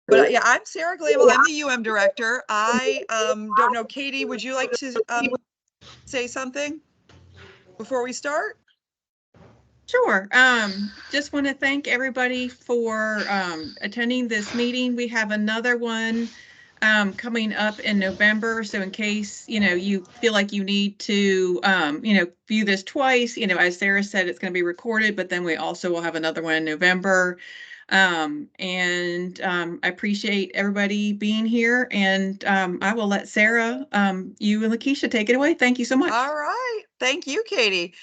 But yeah, I'm Sarah Glabel. I'm the UM director. I don't know, Katie, would you like to say something before we start? Sure. Just want to thank everybody for attending this meeting. We have another one coming up in November. So in case, you feel like you need to, view this twice, as Sarah said, it's going to be recorded, but then we also will have another one in November. I appreciate everybody being here, and I will let Sarah, you and Lakeisha take it away. Thank you so much. All right. Thank you, Katie.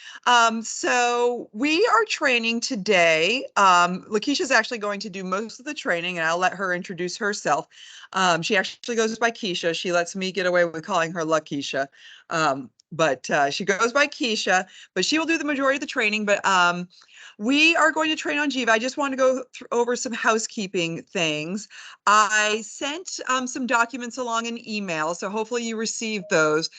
So we are training today. Lakeisha's actually going to do most of the training, and I'll let her introduce herself. She actually goes by Keisha. She lets me get away with calling her Lakeisha. But she goes by Keisha, but she will do the majority of the training. But we are going to train on Jiva. I just want to go over some housekeeping things. I sent some documents along in email, so hopefully you received those.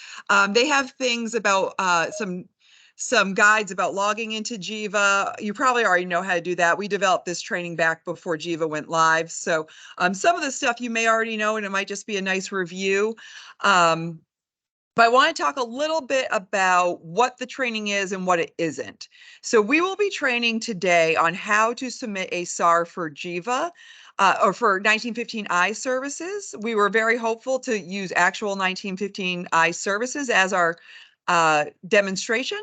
They have things about some guides about logging into Jiva. You probably already know how to do that. We developed this training back before Jiva went live. So some of the stuff you may already know, and it might just be a nice review. But I want to talk a little bit about what the training is and what it isn't. So we will be training today on how to submit a SAR for Jiva or for 1915I services. We were very hopeful to use actual 1915I services as our demonstration,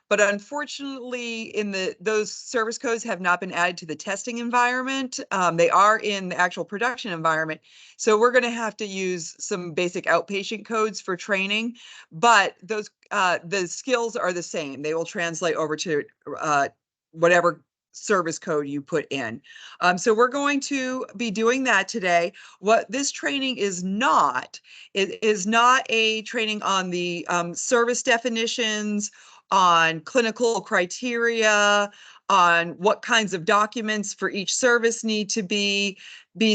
but unfortunately those service codes have not been added to the testing environment. They are in the actual production environment. So we're going to have to use some basic outpatient codes for training, but those the skills are the same. They will translate over to whatever service code you put in. So we're going to be doing that today. What this training is not, it is not a training on the service definitions, on clinical criteria, on what kinds of documents for each service need to be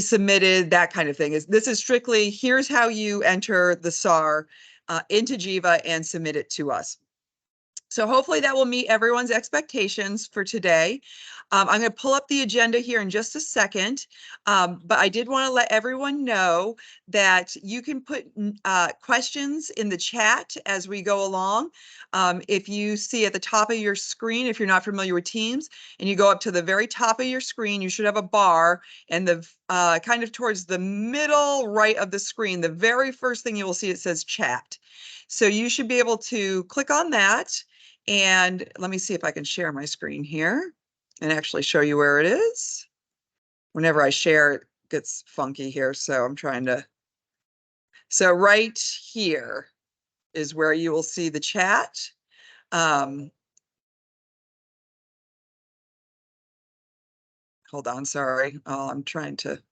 submitted, that kind of thing. This is strictly, here's how you enter the SAR into Jiva and submit it to us. So hopefully that will meet everyone's expectations for today. I'm going to pull up the agenda here in just a second, but I did want to let everyone know that you can put questions in the chat as we go along. If you see at the top of your screen, if you're not familiar with Teams, and you go up to the very top of your screen, you should have a bar, and the kind of towards the middle right of the screen, the very first thing you will see, it says chat. So you should be able to click on that. And let me see if I can share my screen here and actually show you where it is. Whenever I share, it gets funky here. So I'm trying to. So right here is where you will see the chat. Hold on, sorry. Oh, I'm trying to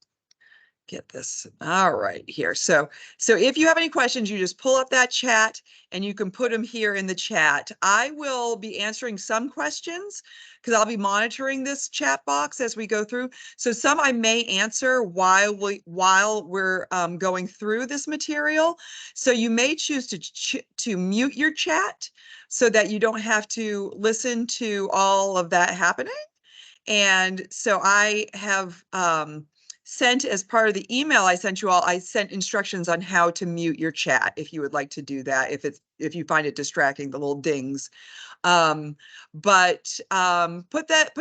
get this. All right, here. So if you have any questions, you just pull up that chat and you can put them here in the chat. I will be answering some questions because I'll be monitoring this chat box as we go through. So some I may answer while we're going through this material. So you may choose to mute your chat so that you don't have to listen to all of that happening. And so I have sent, as part of the email I sent you all, I sent instructions on how to mute your chat if you would like to do that, if you find it distracting, the little dings. Put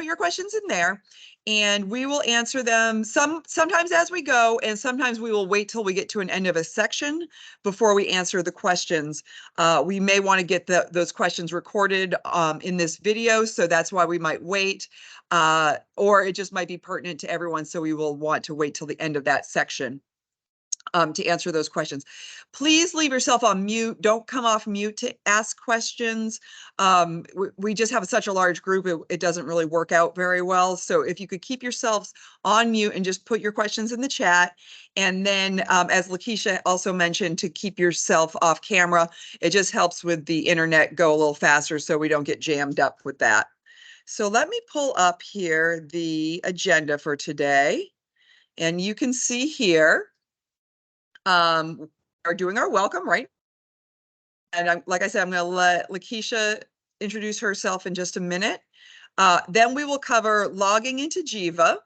your questions in there and we will answer them sometimes as we go, and sometimes we will wait till we get to an end of a section before we answer the questions. We may want to get those questions recorded in this video, so that's why we might wait. Or it just might be pertinent to everyone, so we will want to wait till the end of that section to answer those questions. Please leave yourself on mute. Don't come off mute to ask questions. We just have such a large group, it doesn't really work out very well. So if you could keep yourselves on mute and just put your questions in the chat. And then as Lakeisha also mentioned, to keep yourself off camera, it just helps with the internet go a little faster so we don't get jammed up with that. So let me pull up here the agenda for today. And you can see here, are doing our welcome, right? And like I said, I'm going to let Lakeisha introduce herself in just a minute. Then we will cover logging into Jiva.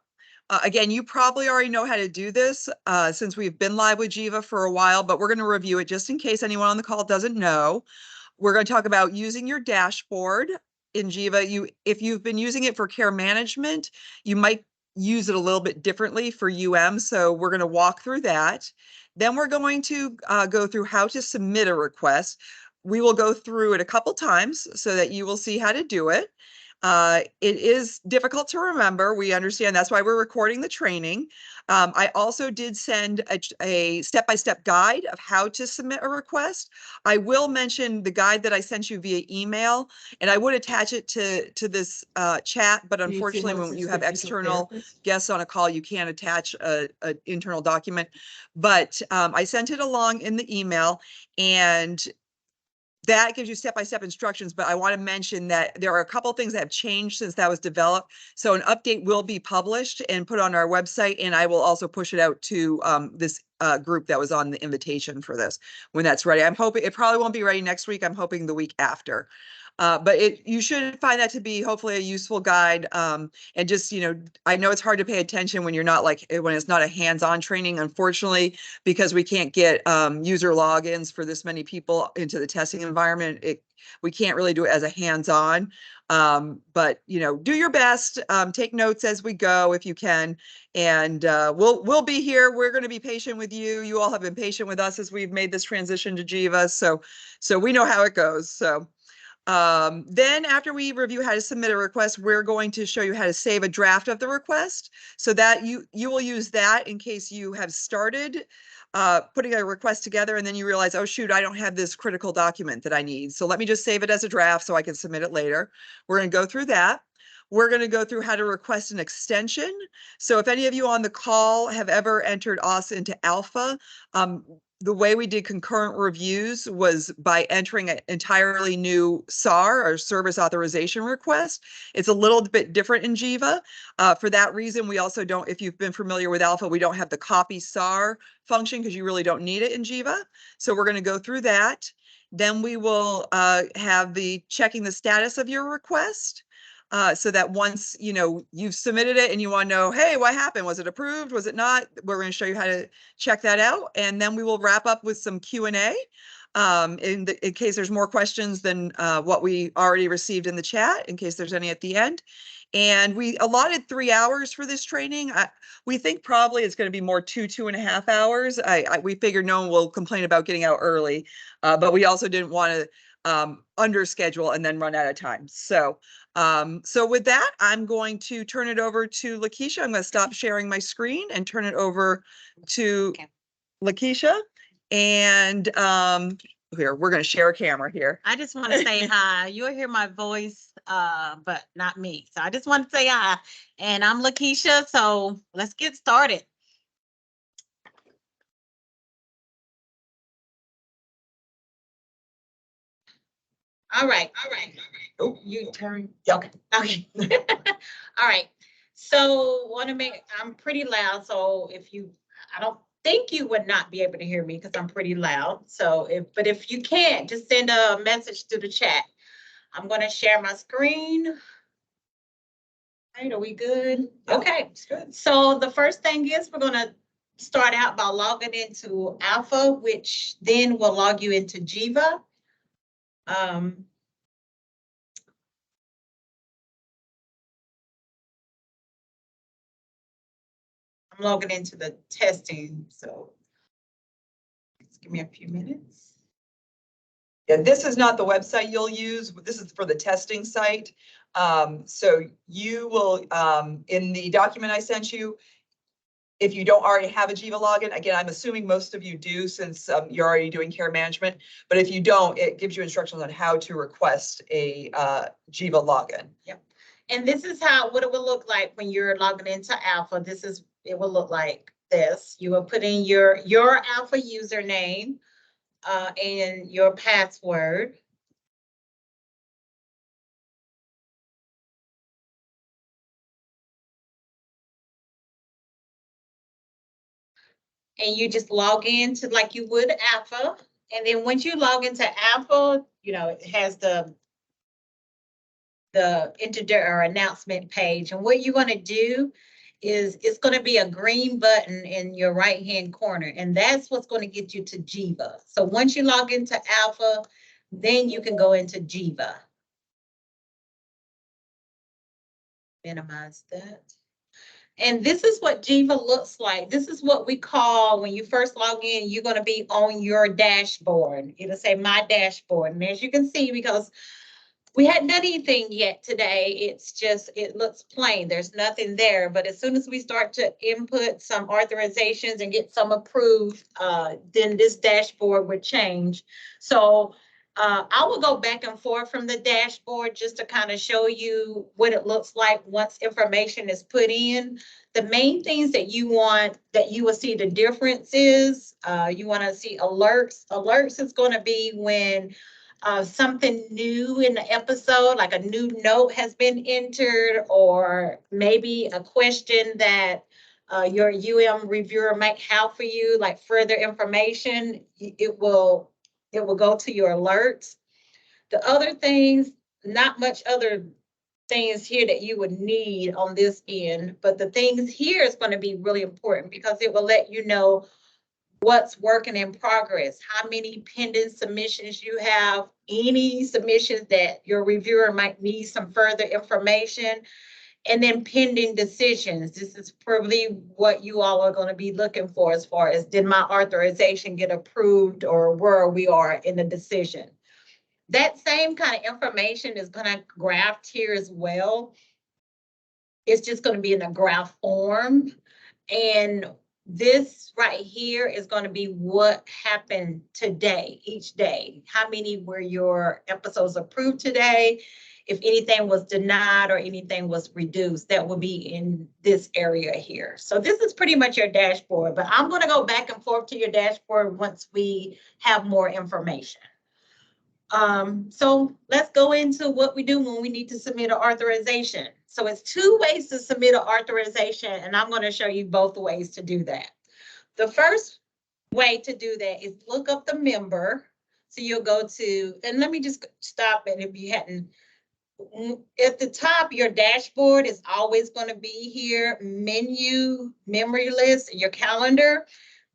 Again, you probably already know how to do this since we've been live with Jiva for a while, but we're going to review it just in case anyone on the call doesn't know. We're going to talk about using your dashboard in Jiva. If you've been using it for care management, you might use it a little bit differently for UM. So we're going to walk through that. Then we're going to go through how to submit a request. We will go through it a couple times so that you will see how to do it. It is difficult to remember. We understand that's why we're recording the training. I also did send a step-by-step guide of how to submit a request. I will mention the guide that I sent you via email, and I would attach it to this chat, but unfortunately, when you have external guests on a call, you can't attach an internal document. But I sent it along in the email, and that gives you step-by-step instructions, but I want to mention that there are a couple of things that have changed since that was developed. So an update will be published and put on our website, and I will also push it out to this group that was on the invitation for this when that's ready. I'm hoping it probably won't be ready next week. I'm hoping the week after. But you should find that to be hopefully a useful guide. And just, I know it's hard to pay attention when you're not when it's not a hands-on training, unfortunately, because we can't get user logins for this many people into the testing environment. We can't really do it as a hands-on. But do your best, take notes as we go if you can, and we'll be here. We're going to be patient with you. You all have been patient with us as we've made this transition to Jiva, so we know how it goes. So then after we review how to submit a request, we're going to show you how to save a draft of the request so that you will use that in case you have started putting a request together and then you realize, oh shoot, I don't have this critical document that I need. So let me just save it as a draft so I can submit it later. We're going to go through that. We're going to go through how to request an extension. So if any of you on the call have ever entered us into Alpha, the way we did concurrent reviews was by entering an entirely new SAR, or service authorization request. It's a little bit different in Jiva. For that reason, we also don't, if you've been familiar with Alpha, we don't have the copy SAR function because you really don't need it in Jiva. So we're going to go through that. Then we will have the checking the status of your request. So that once you've submitted it and you want to know, hey, what happened? Was it approved? Was it not? We're going to show you how to check that out, and then we will wrap up with some Q&A in case there's more questions than what we already received in the chat, in case there's any at the end. And we allotted 3 hours for this training. We think probably it's going to be more 2.5 hours. We figured no one will complain about getting out early, but we also didn't want to under schedule and then run out of time. So with that, I'm going to turn it over to Lakeisha. I'm going to stop sharing my screen and turn it over to Lakeisha. And here, we're going to share a camera here. I just want to say hi. You'll hear my voice, but not me. So I just want to say hi. And I'm Lakeisha, so let's get started. All right. Oh, you turn. Yep. Okay. All right. So I'm pretty loud. So I don't think you would not be able to hear me because I'm pretty loud. So but if you can't, just send a message to the chat. I'm going to share my screen. All right, are we good? Okay. Good. So the first thing is we're going to start out by logging into Alpha, which then will log you into Jiva. I'm logging into the testing, so just give me a few minutes. Yeah, this is not the website you'll use. This is for the testing site. So you will, in the document I sent you, if you don't already have a Jiva login, again, I'm assuming most of you do since you're already doing care management, but if you don't, it gives you instructions on how to request a Jiva login. Yep. And this is what it will look like when you're logging into Alpha. It will look like this. You will put in your Alpha username and your password. And you just log in to like you would Alpha. And then once you log into Alpha, it has the announcement page. And what you're going to do is it's going to be a green button in your right hand corner, and that's what's going to get you to Jiva. So once you log into Alpha, then you can go into Jiva. Minimize that. And this is what Jiva looks like. This is what we call, when you first log in, you're going to be on your dashboard. It'll say my dashboard. And as you can see, because we hadn't done anything yet today, it's just, it looks plain. There's nothing there. But as soon as we start to input some authorizations and get some approved, then this dashboard would change. So I will go back and forth from the dashboard just to kind of show you what it looks like once information is put in. The main things that you want, that you will see the difference is, you want to see alerts. Alerts is going to be when something new in the episode, like a new note has been entered, or maybe a question that your reviewer might have for you, like further information, it will go to your alerts. The other things, not much other things here that you would need on this end, but the things here is going to be really important because it will let you know what's working in progress, how many pending submissions you have, any submissions that your reviewer might need some further information, and then pending decisions. This is probably what you all are going to be looking for as far as, did my authorization get approved, or where we are in the decision. That same kind of information is going to graph here as well. It's just going to be in a graph form. And this right here is going to be what happened today, each day. How many were your episodes approved today? If anything was denied or anything was reduced, that will be in this area here. So this is pretty much your dashboard, but I'm going to go back and forth to your dashboard once we have more information. So let's go into what we do when we need to submit an authorization. So it's two ways to submit an authorization, and I'm going to show you both ways to do that. The first way to do that is look up the member. So you'll go to, and let me just stop it if you hadn't. At the top, your dashboard is always going to be here, menu, memory list, your calendar.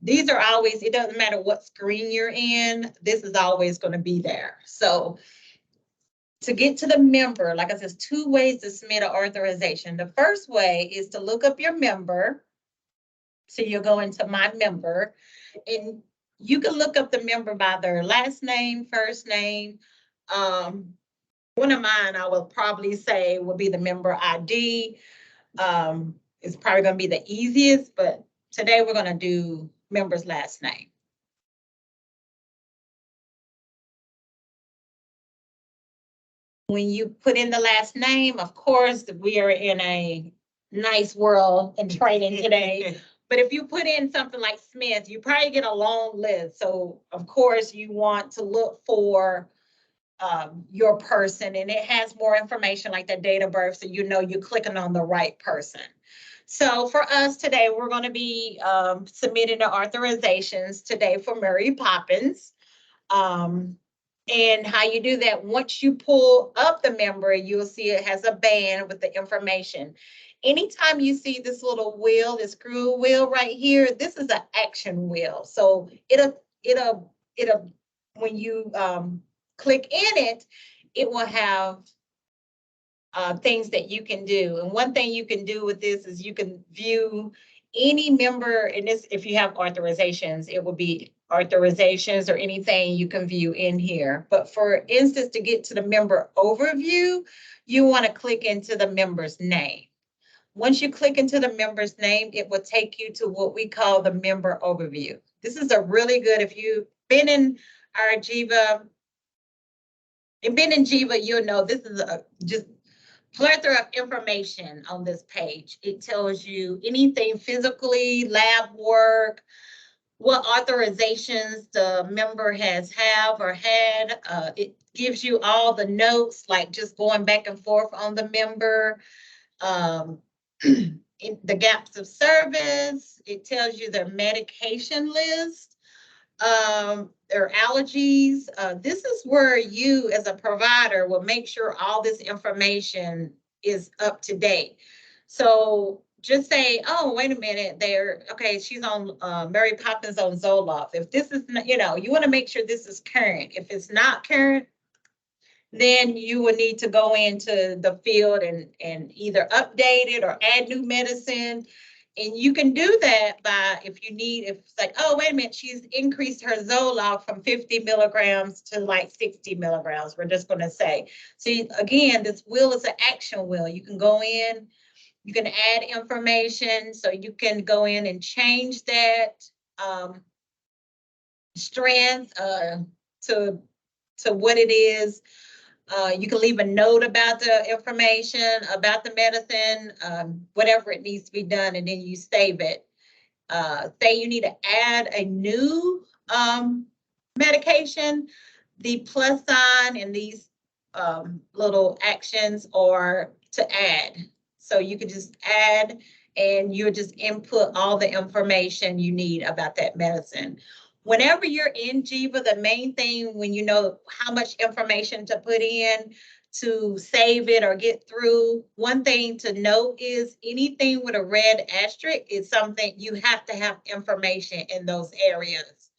These are always, it doesn't matter what screen you're in, this is always going to be there. So to get to the member, like I said, there's two ways to submit an authorization. The first way is to look up your member. So you'll go into my member, and you can look up the member by their last name, first name. One of mine, I will probably say, will be the member ID. It's probably going to be the easiest, but today we're going to do member's last name. When you put in the last name, of course, we are in a nice world in training today. But if you put in something like Smith, you probably get a long list. So, of course, you want to look for your person, and it has more information like the date of birth, so you know you're clicking on the right person. So for us today, we're going to be submitting the authorizations today for Mary Poppins. And how you do that, once you pull up the member, you'll see it has a band with the information. Anytime you see this little wheel, this screw wheel right here, this is an action wheel. So it'll when you click in it, it will have things that you can do. And one thing you can do with this is you can view any member in this. If you have authorizations, it will be authorizations or anything you can view in here. But for instance, to get to the member overview, you want to click into the member's name. Once you click into the member's name, it will take you to what we call the member overview. This is a really good, if you've been in our Jiva, you'll know this is a just plethora of information on this page. It tells you anything physically, lab work, what authorizations the member has or had. It gives you all the notes, like just going back and forth on the member. The gaps of service. It tells you their medication list, their allergies. This is where you as a provider will make sure all this information is up to date. So just say, oh, wait a minute, okay, she's on Mary Poppins on Zoloft. If this is, you know, you want to make sure this is current. If it's not current, then you will need to go into the field and either update it or add new medicine. And you can do that by, if it's like, oh, wait a minute, she's increased her Zoloft from 50 milligrams to like 60 milligrams. We're just going to say. See, again, this wheel is an action wheel. You can go in, you can add information, so you can go in and change that strength to what it is. You can leave a note about the information, about the medicine, whatever it needs to be done, and then you save it. Say you need to add a new medication, the plus sign and these little actions are to add. So you could just add and you just input all the information you need about that medicine. Whenever you're in Jiva, the main thing when you know how much information to put in to save it or get through, one thing to note is anything with a red asterisk is something you have to have information in those areas.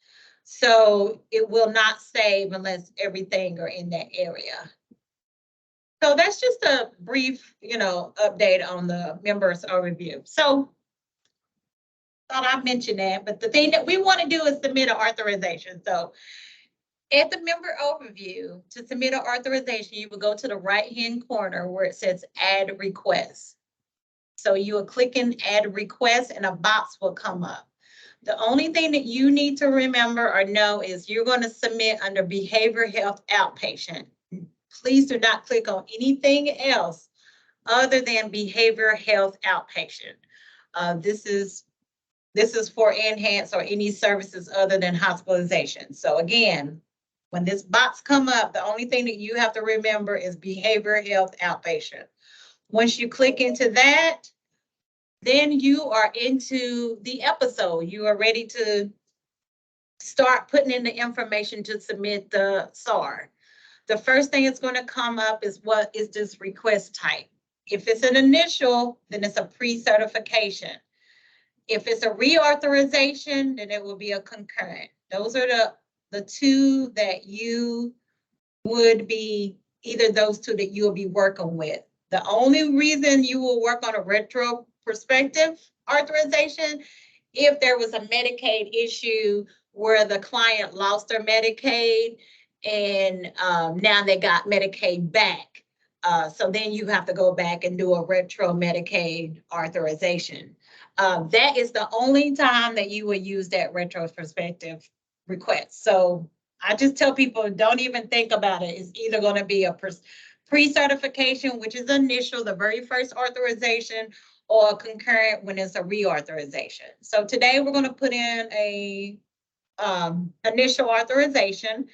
So it will not save unless everything are in that area. So that's just a brief, update on the members overview. So thought I'd mention that, but the thing that we want to do is submit an authorization. So at the member overview, to submit an authorization, you will go to the right-hand corner where it says add request. So you will click in add request and a box will come up. The only thing that you need to remember or know is you're going to submit under behavioral health outpatient. Please do not click on anything else other than behavioral health outpatient. This is for enhanced or any services other than hospitalization. So again, when this box come up, the only thing that you have to remember is behavioral health outpatient. Once you click into that, then you are into the episode. You are ready to start putting in the information to submit the SAR. The first thing that's going to come up is what is this request type? If it's an initial, then it's a pre-certification. If it's a reauthorization, then it will be a concurrent. Those are the two that you would be, either those two that you'll be working with. The only reason you will work on a retrospective authorization, if there was a Medicaid issue where the client lost their Medicaid and now they got Medicaid back. So then you have to go back and do a retro Medicaid authorization. That is the only time that you would use that retrospective request. So I just tell people, don't even think about it. It's either going to be a pre-certification, which is initial, the very first authorization, or concurrent when it's a reauthorization. So today we're going to put in a initial authorization.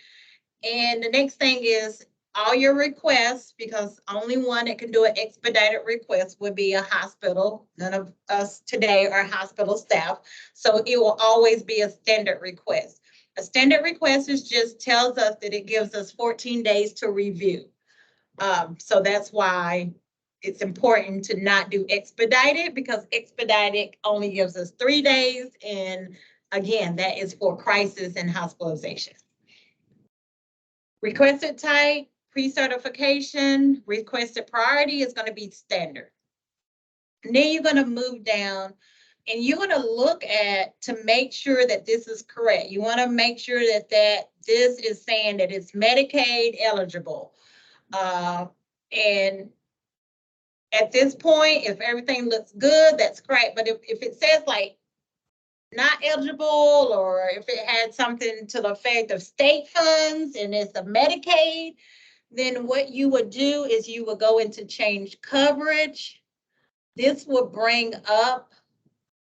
And the next thing is all your requests, because only one that can do an expedited request would be a hospital. None of us today are hospital staff. So it will always be a standard request. A standard request just tells us that it gives us 14 days to review. So that's why it's important to not do expedited, because expedited only gives us 3 days. And again, that is for crisis and hospitalization. Requested type, pre-certification, requested priority is going to be standard. And then you're going to move down and you're going to look at to make sure that this is correct. You want to make sure that this is saying that it's Medicaid eligible. And at this point, if everything looks good, that's great. But if it says like not eligible, or if it had something to the effect of state funds and it's a Medicaid, then what you would do is you would go into change coverage. This will bring up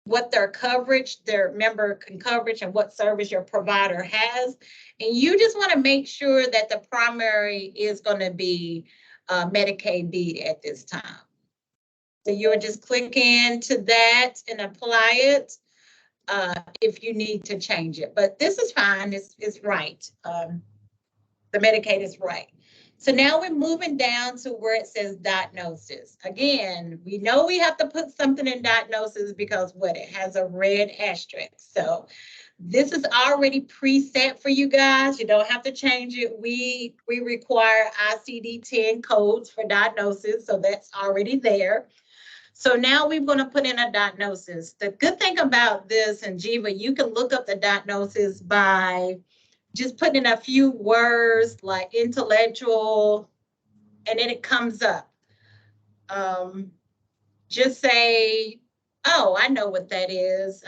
what their coverage, their member coverage, and what service your provider has. And you just want to make sure that the primary is going to be Medicaid B at this time. So you would just click into that and apply it if you need to change it. But this is fine. It's right. The Medicaid is right. So now we're moving down to where it says diagnosis. Again, we know we have to put something in diagnosis because what, it has a red asterisk. So this is already preset for you guys. You don't have to change it. We require ICD-10 codes for diagnosis, so that's already there. So now we're going to put in a diagnosis. The good thing about this, and Jiva, you can look up the diagnosis by just putting in a few words like intellectual, and then it comes up. Just say, oh, I know what that is.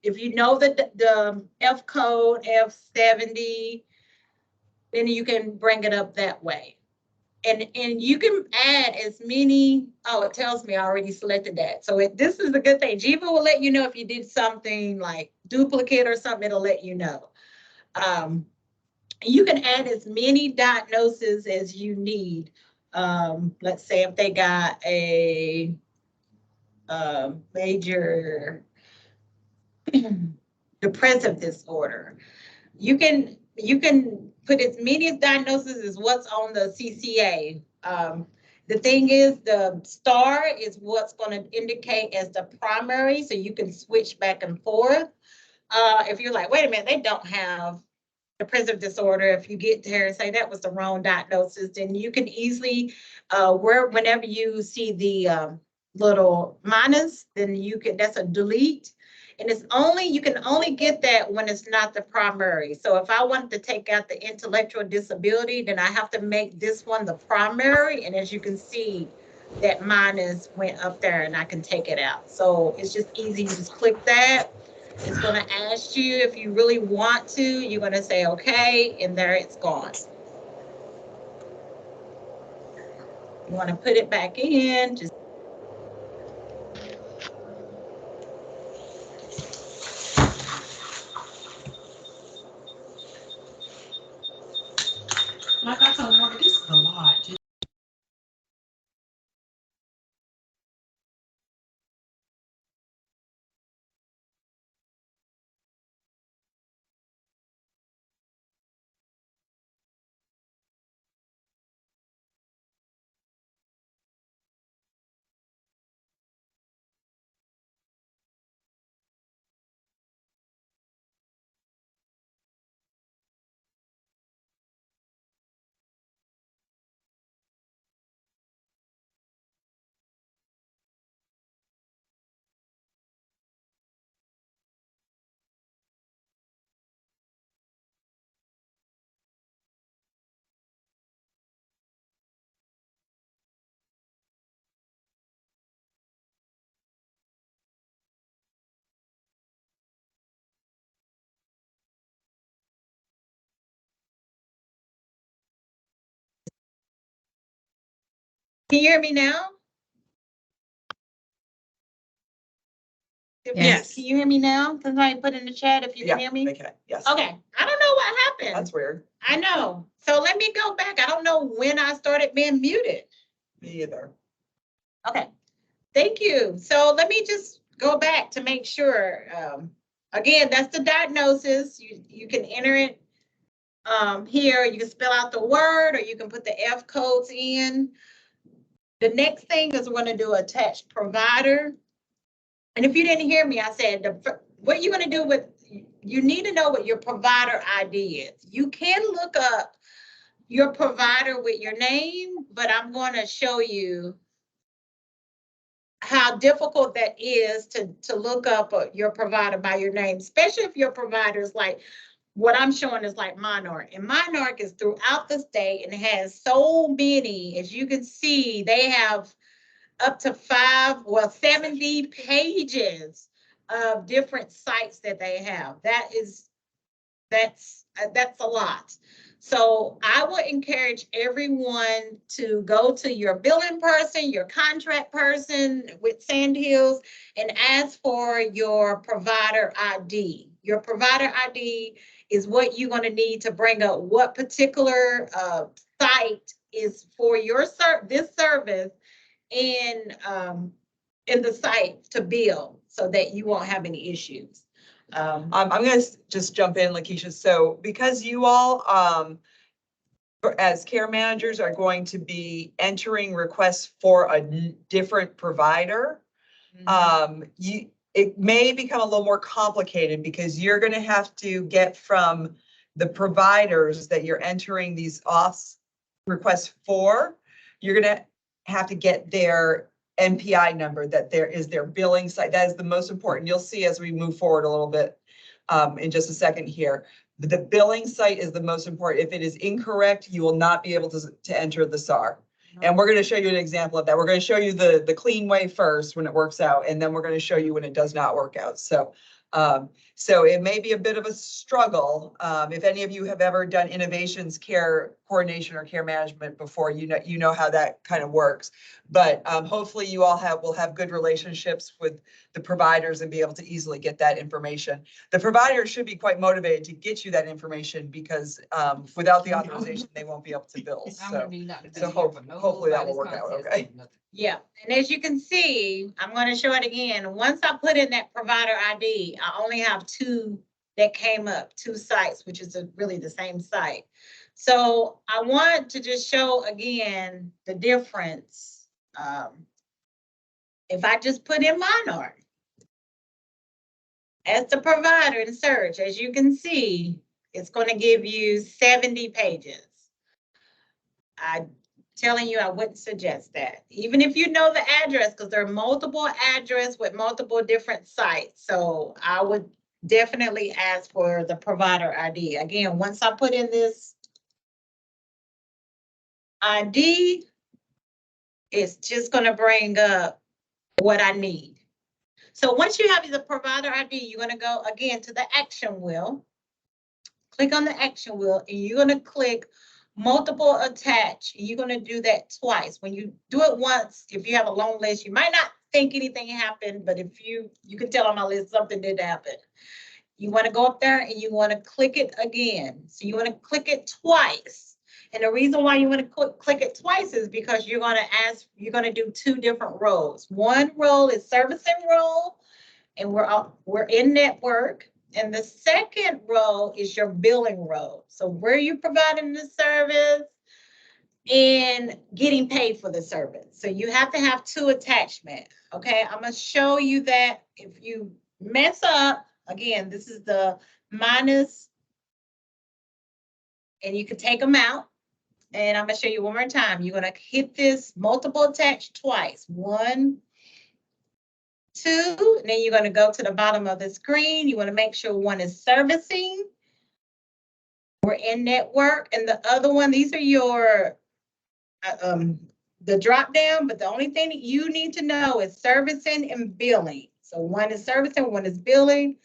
If you know the F code, F70, then you can bring it up that way. And you can add as many, oh, it tells me I already selected that. So this is a good thing. Jiva will let you know if you did something like duplicate or something, it'll let you know. You can add as many diagnoses as you need. Let's say if they got a major depressive disorder, you can put as many diagnoses as what's on the CCA. The thing is, the star is what's going to indicate as the primary, so you can switch back and forth. If you're like, wait a minute, they don't have depressive disorder, if you get there and say that was the wrong diagnosis, then you can easily, whenever you see the little minus, then you can, that's a delete. And it's only, you can only get that when it's not the primary. So if I wanted to take out the intellectual disability, then I have to make this one the primary. And as you can see, that minus went up there and I can take it out. So it's just easy, you just click that. It's going to ask you if you really want to, you're going to say, okay, and there it's gone. You want to put it back in, just like I told her, this is a lot. can you hear me now? Yes. Can you hear me now? Can somebody put in the chat if you can hear me? Okay. Yes. Okay. I don't know what happened. That's weird. I know. So let me go back. I don't know when I started being muted. Me either. Okay. Thank you. So let me just go back to make sure. Again, that's the diagnosis. You can enter it here. You can spell out the word, or you can put the F codes in. The next thing is we're going to do attached provider. And if you didn't hear me, I said what you're going to do with, you need to know what your provider ID is. You can look up your provider with your name, but I'm going to show you how difficult that is to look up your provider by your name, especially if your provider is like, what I'm showing is like Monarch. And Monarch is throughout the state and has so many, as you can see, they have up to 70 pages of different sites that they have. That's a lot. So I would encourage everyone to go to your billing person, your contract person with Sandhills, and ask for your provider ID. Your provider ID is what you're going to need to bring up what particular site is for your this service in the site to bill, so that you won't have any issues. I'm going to just jump in, Lakeisha. So because you all as care managers are going to be entering requests for a different provider, it may become a little more complicated because you're going to have to get from the providers that you're entering these auth requests for, you're going to have to get their NPI number, that there is their billing site. That is the most important. You'll see as we move forward a little bit in just a second here. The billing site is the most important. If it is incorrect, you will not be able to enter the SAR. And we're going to show you an example of that. We're going to show you the clean way first when it works out, and then we're going to show you when it does not work out. So, so it may be a bit of a struggle. If any of you have ever done innovations care coordination or care management before, you know how that kind of works. But hopefully you all will have good relationships with the providers and be able to easily get that information. The providers should be quite motivated to get you that information because without the authorization, they won't be able to bill. So hopefully that will work out okay. Yeah, and as you can see, I'm going to show it again. Once I put in that provider ID, I only have 2 that came up, 2 sites, which is really the same site. So I want to just show again the difference. If I just put in Monarch as the provider and search, as you can see, it's going to give you 70 pages. I'm telling you, I wouldn't suggest that. Even if you know the address, because there are multiple addresses with multiple different sites. So I would definitely ask for the provider ID. Again, once I put in this ID, it's just going to bring up what I need. So once you have the provider ID, you're going to go again to the action wheel. Click on the action wheel, and you're going to click multiple attach. You're going to do that twice. When you do it once, if you have a long list, you might not think anything happened, but if you can tell on my list something did happen. You want to go up there and you want to click it again. So you want to click it twice. And the reason why you want to click it twice is because you're going to do 2 different roles. One role is servicing role, and we're in network. And the second role is your billing role. So where are you providing the service and getting paid for the service. So you have to have 2 attachments. Okay, I'm going to show you that if you mess up, again, this is the minus, and you can take them out. And I'm going to show you one more time. You're going to hit this multiple attach twice. 1, 2, and then you're going to go to the bottom of the screen. You want to make sure one is servicing. We're in network, and the other one, these are your the drop down, but the only thing that you need to know is servicing and billing. So one is servicing, one is billing.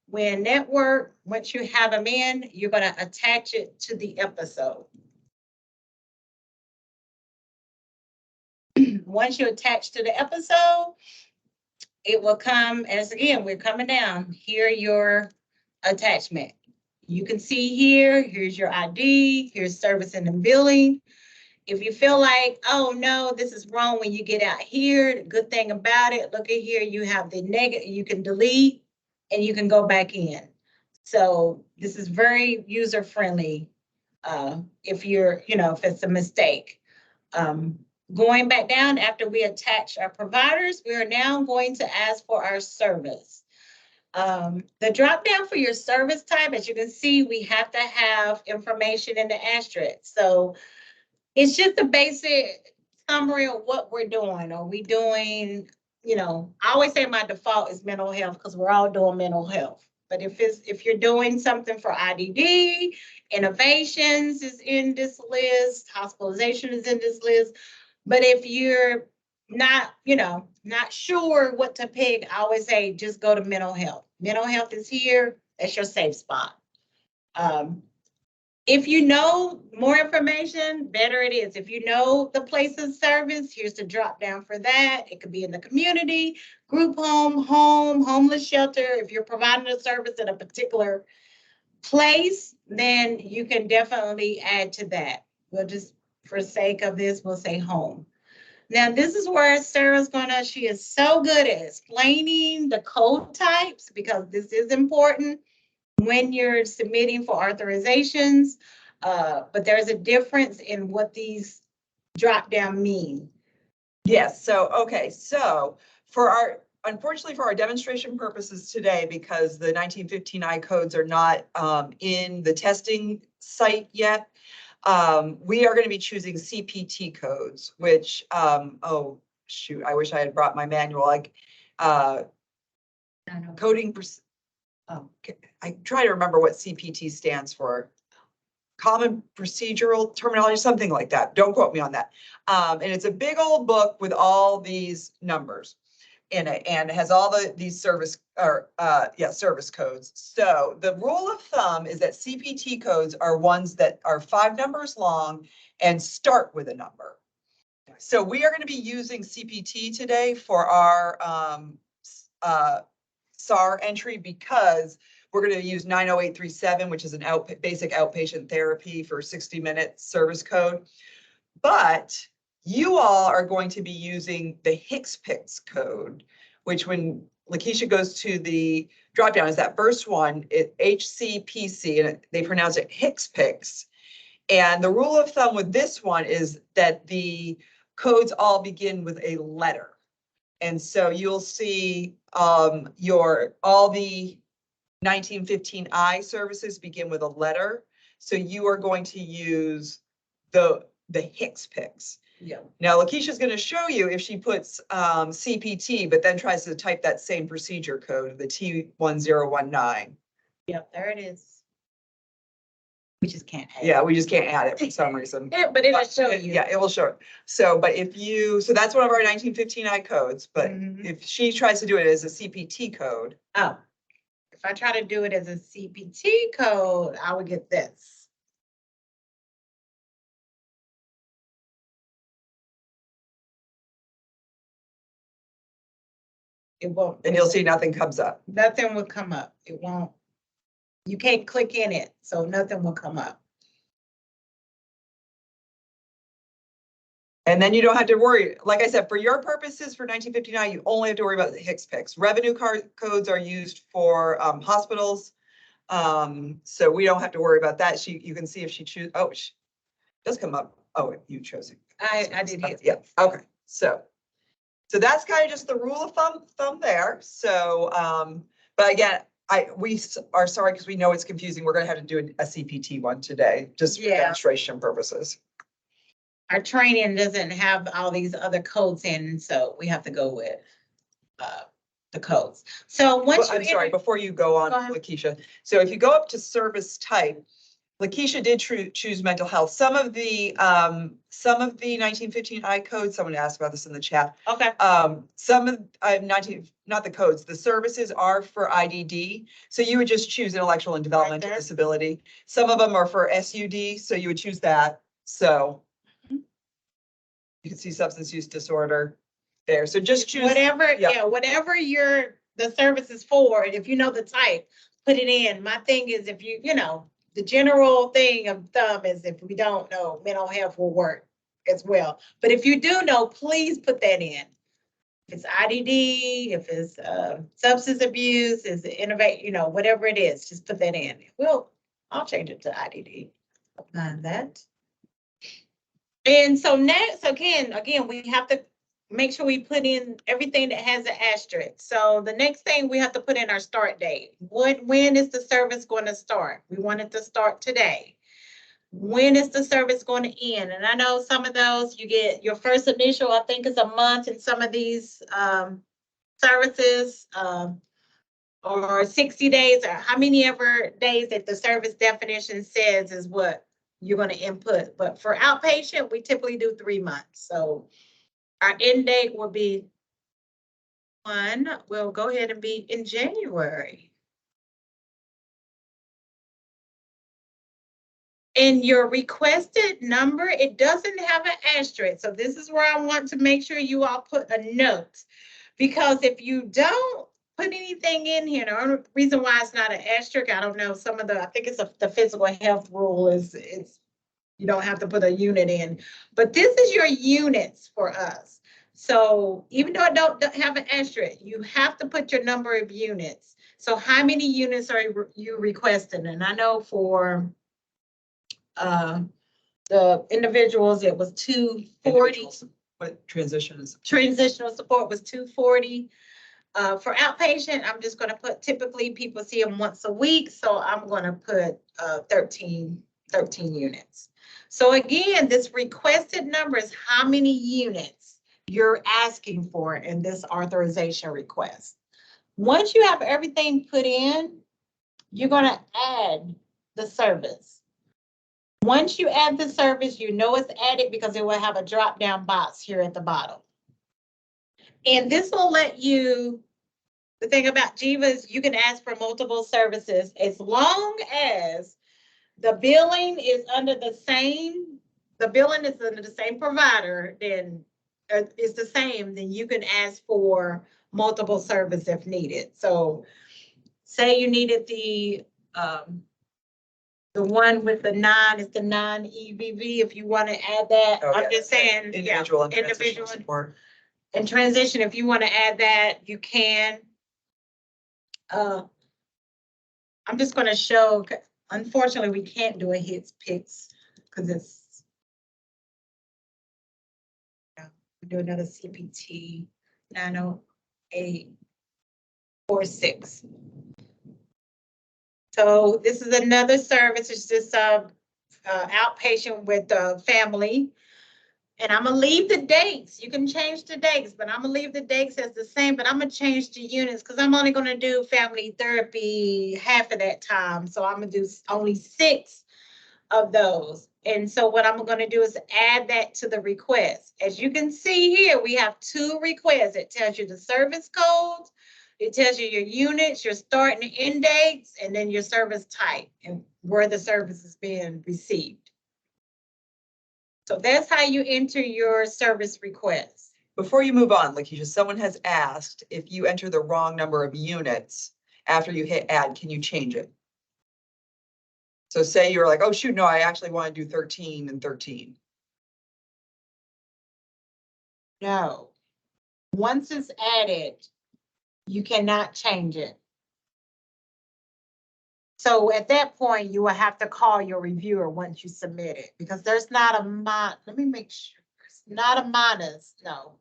When network, once you have them in, you're going to attach it to the episode. Once you attach to the episode, it will come as, again, we're coming down. Here, your attachment. You can see here's your ID, here's servicing and billing. If you feel like, oh no, this is wrong when you get out here, the good thing about it, look at here, you have the negative, you can delete and you can go back in. So this is very user friendly if if it's a mistake. Going back down after we attach our providers, we are now going to ask for our service. The drop down for your service type, as you can see, we have to have information in the asterisk. So it's just a basic summary of what we're doing. Are we doing, I always say my default is mental health because we're all doing mental health. But if you're doing something for IDD, innovations is in this list, hospitalization is in this list. But if you're not sure what to pick, I always say just go to mental health. Mental health is here. That's your safe spot. If you know more information, better it is. If you know the place of service, here's the drop down for that. It could be in the community, group home, homeless shelter. If you're providing a service in a particular place, then you can definitely add to that. We'll just, for sake of this, we'll say home. Now, this is where Sarah's she is so good at explaining the code types because this is important when you're submitting for authorizations. But there's a difference in what these drop down mean. Yes, so, okay, so unfortunately for our demonstration purposes today, because the 1915I codes are not in the testing site yet, we are going to be choosing CPT codes, which, oh, shoot, I wish I had brought my manual, like, coding, I try to remember what CPT stands for. Common procedural terminology, something like that. Don't quote me on that. And it's a big old book with all these numbers in it, and it has all these service codes. So the rule of thumb is that CPT codes are ones that are 5 numbers long and start with a number. So we are going to be using CPT today for our SAR entry, because we're going to use 90837, which is an basic outpatient therapy for 60-minute service code. But you all are going to be using the HCPCS code, which when Lakeisha goes to the dropdown is that first one, HCPC, and they pronounce it HCPCS. And the rule of thumb with this one is that the codes all begin with a letter. And so you'll see all the 1915I services begin with a letter. So you are going to use the HCPCS. Yeah. Now, Lakeisha's going to show you if she puts CPT, but then tries to type that same procedure code, the T1019. Yep, there it is. We just can't add Yeah, we just can't add it for some reason. it. But it'll show you. Yeah, it will show it. So, but so that's one of our 1915I codes, but if she tries to do it as a CPT code. Oh, if I try to do it as a CPT code, I would get this. It won't. And you'll see nothing comes up. Nothing will come up. It won't. You can't click in it, so nothing will come up. And then you don't have to worry. Like I said, for your purposes for 1959, you only have to worry about the HCPCS. Revenue codes are used for hospitals. So we don't have to worry about that. You can see if she chooses. Oh, she does come up. Oh, you chose it. I did hit. Yeah. Okay. So that's kind of just the rule of thumb there. So, but again, we are sorry because we know it's confusing. We're going to have to do a CPT one today, just for demonstration purposes. Our training doesn't have all these other codes in, so we have to go with the codes. So once I'm sorry, before you go on, Lakeisha. So if you go up to service type, Lakeisha did choose mental health. Some of the 1915I codes, someone asked about this in the chat. Okay. Some of not the codes, the services are for IDD. So you would just choose intellectual and developmental disability. Some of them are for SUD, so you would choose that. So you can see substance use disorder there. So just choose whatever, whatever the service is for, and if you know the type, put it in. My thing is if you know, the general thing of thumb is if we don't know, mental health will work as well. But if you do know, please put that in. If it's IDD, if it's substance abuse, is it innovate, whatever it is, just put that in. I'll change it to IDD. That. And so next, again, we have to make sure we put in everything that has an asterisk. So the next thing we have to put in our start date. When is the service going to start? We want it to start today. When is the service going to end? And I know some of those you get your first initial, I think is a month in some of these services, or 60 days, or how many ever days that the service definition says is what you're going to input. But for outpatient, we typically do 3 months. So our end date will be we'll go ahead and be in January. And your requested number, it doesn't have an asterisk. So this is where I want to make sure you all put a note, because if you don't put anything in here, the only reason why it's not an asterisk, I don't know, I think it's the physical health rule is you don't have to put a unit in, but this is your units for us. So even though I don't have an asterisk, you have to put your number of units. So how many units are you requesting? And I know for The individuals, it was 240. What transition is? Transitional support was 240. For outpatient, I'm just gonna put, typically people see them once a week, so I'm gonna put 13 units. So again, this requested number is how many units you're asking for in this authorization request. Once you have everything put in, you're gonna add the service. Once you add the service, you know it's added because it will have a drop-down box here at the bottom. And this will let you, the thing about Jiva is you can ask for multiple services as long as the billing is under the same provider, then it's the same, then you can ask for multiple service if needed. So say you needed the one with the 9 is the 9 EBV. If you want to add that, Oh, I'm yeah. just saying, Individual and individual transitional support. and transition. If you want to add that, you can. I'm just going to show. Unfortunately, we can't do a hits picks because it's. We do another CPT 90846. So this is another service. It's just outpatient with the family. And I'm gonna leave the dates. You can change the dates, but I'm gonna leave the dates as the same, but I'm gonna change the units because I'm only gonna do family therapy half of that time. So I'm gonna do only 6 of those. And so what I'm gonna do is add that to the request. As you can see here, we have 2 requests. It tells you the service codes, it tells you your units, your start and end dates, and then your service type and where the service is being received. So that's how you enter your service request. Before you move on, Lakeisha, someone has asked if you enter the wrong number of units after you hit add, can you change it? So say you're like, oh shoot, no, I actually want to do 13 and 13. No. Once it's added, you cannot change it. So at that point, you will have to call your reviewer once you submit it because there's not a let me make sure it's not a minus. No.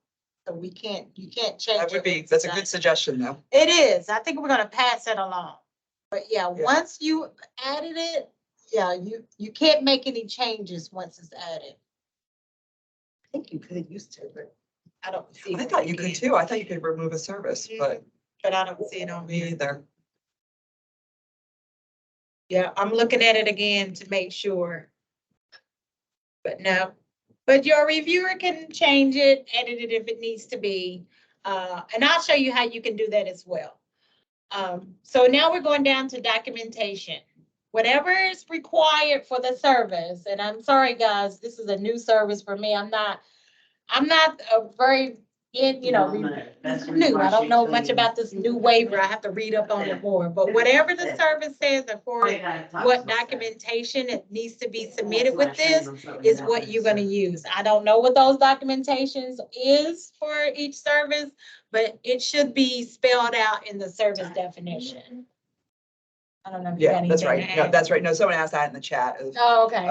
So you can't change That would be, that's a good suggestion though. It is. I think we're going to pass it along. But yeah, once you added it, yeah, you can't make any changes once it's added. I think you could used to, but I don't see it. I thought you could too. I thought you could remove a service, but I don't see it on me me. either. Yeah, I'm looking at it again to make sure. But no, but your reviewer can change it, edit it if it needs to be. And I'll show you how you can do that as well. So now we're going down to documentation. Whatever is required for the service, and I'm sorry guys, this is a new service for me. I'm not a very new. I don't know much about this new waiver. I have to read up on it more. But whatever the service says and for what documentation it needs to be submitted with this is what you're going to use. I don't know what those documentations is for each service, but it should be spelled out in the service definition. I don't know if you got anything that's right. to add. No, that's right. No, someone asked that in the chat. Oh, okay.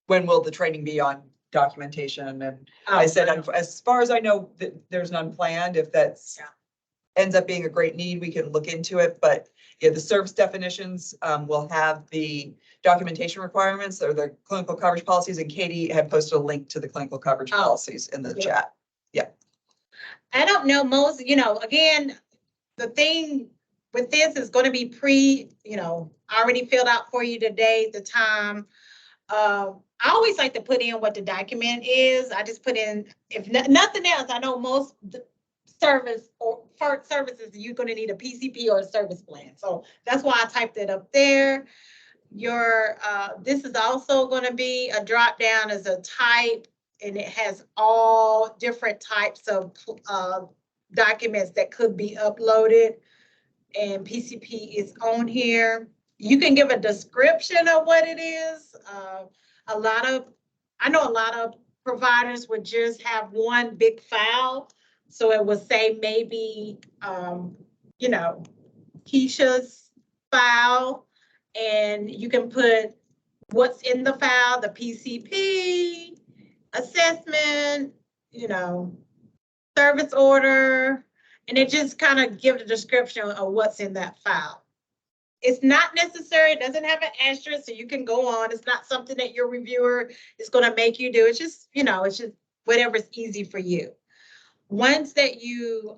When will the training be on documentation? And I said, as far as I know, there's none planned. If that's ends up being a great need, we can look into it. But yeah, the service definitions will have the documentation requirements or the clinical coverage policies. And Katie had posted a link to the clinical coverage policies in the chat. Yeah. I don't know most, again, the thing with this is going to be already filled out for you today, the time. I always like to put in what the document is. I just put in, if nothing else, I know most services, you're going to need a PCP or a service plan. So that's why I typed it up there. This is also going to be a drop down as a type, and it has all different types of documents that could be uploaded, and PCP is on here. You can give a description of what it is. I know a lot of providers would just have one big file. So it would say maybe, Keisha's file, and you can put what's in the file, the PCP, assessment, you know, service order, and it just kind of gives a description of what's in that file. It's not necessary, it doesn't have an asterisk, so you can go on. It's not something that your reviewer is going to make you do. It's just, you know, it's just whatever's easy for you. Once that you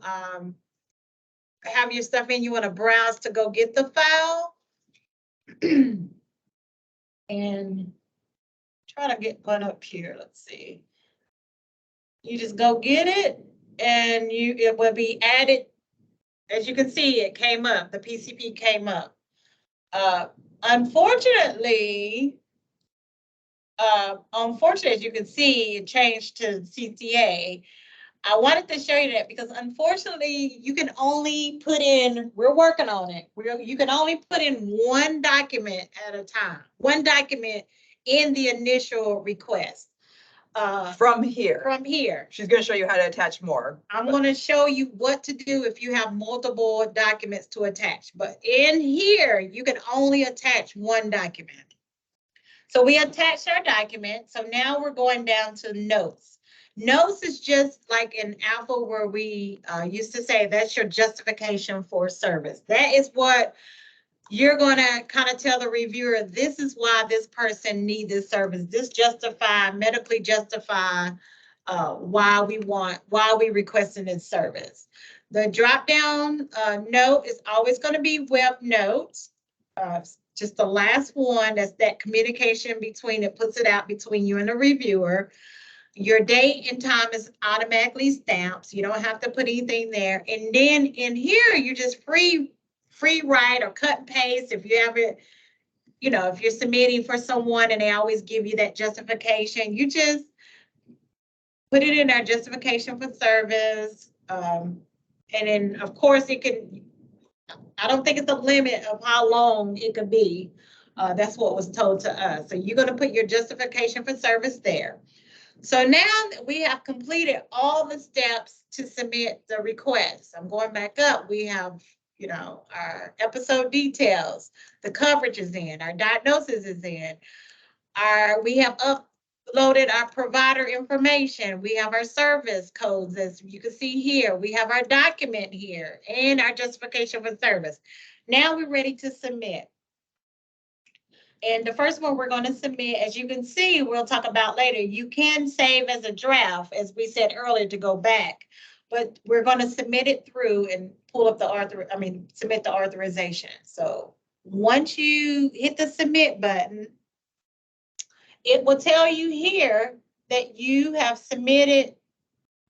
have your stuff in, you want to browse to go get the file. And try to get one up here. Let's see. You just go get it, and it will be added. As you can see, it came up. The PCP came up. Unfortunately, as you can see, it changed to CTA. I wanted to show you that because unfortunately, you can only put in, we're working on it. You can only put in one document at a time, one document in the initial request. From here. From here. She's going to show you how to attach more. I'm going to show you what to do if you have multiple documents to attach. But in here, you can only attach one document. So we attached our document. So now we're going down to notes. Notes is just like in Alpha where we used to say that's your justification for service. That is what you're going to kind of tell the reviewer, this is why this person needs this service. This medically justify why we requesting this service. The drop down note is always going to be web notes. Just the last one, that's that communication between, it puts it out between you and the reviewer. Your date and time is automatically stamped, so you don't have to put anything there. And then in here, you just free write or cut and paste if you have it, you know, if you're submitting for someone and they always give you that justification, you just put it in our justification for service. And then of course it can, I don't think it's a limit of how long it could be. That's what was told to us. So you're going to put your justification for service there. So now that we have completed all the steps to submit the request, I'm going back up. We have, you know, our episode details, the coverage is in, our diagnosis is in, we have uploaded our provider information. We have our service codes, as you can see here. We have our document here and our justification for service. Now we're ready to submit. And the first one we're going to submit, as you can see, we'll talk about later. You can save as a draft, as we said earlier, to go back. But we're going to submit it through and pull up submit the authorization. So once you hit the submit button, it will tell you here that you have submitted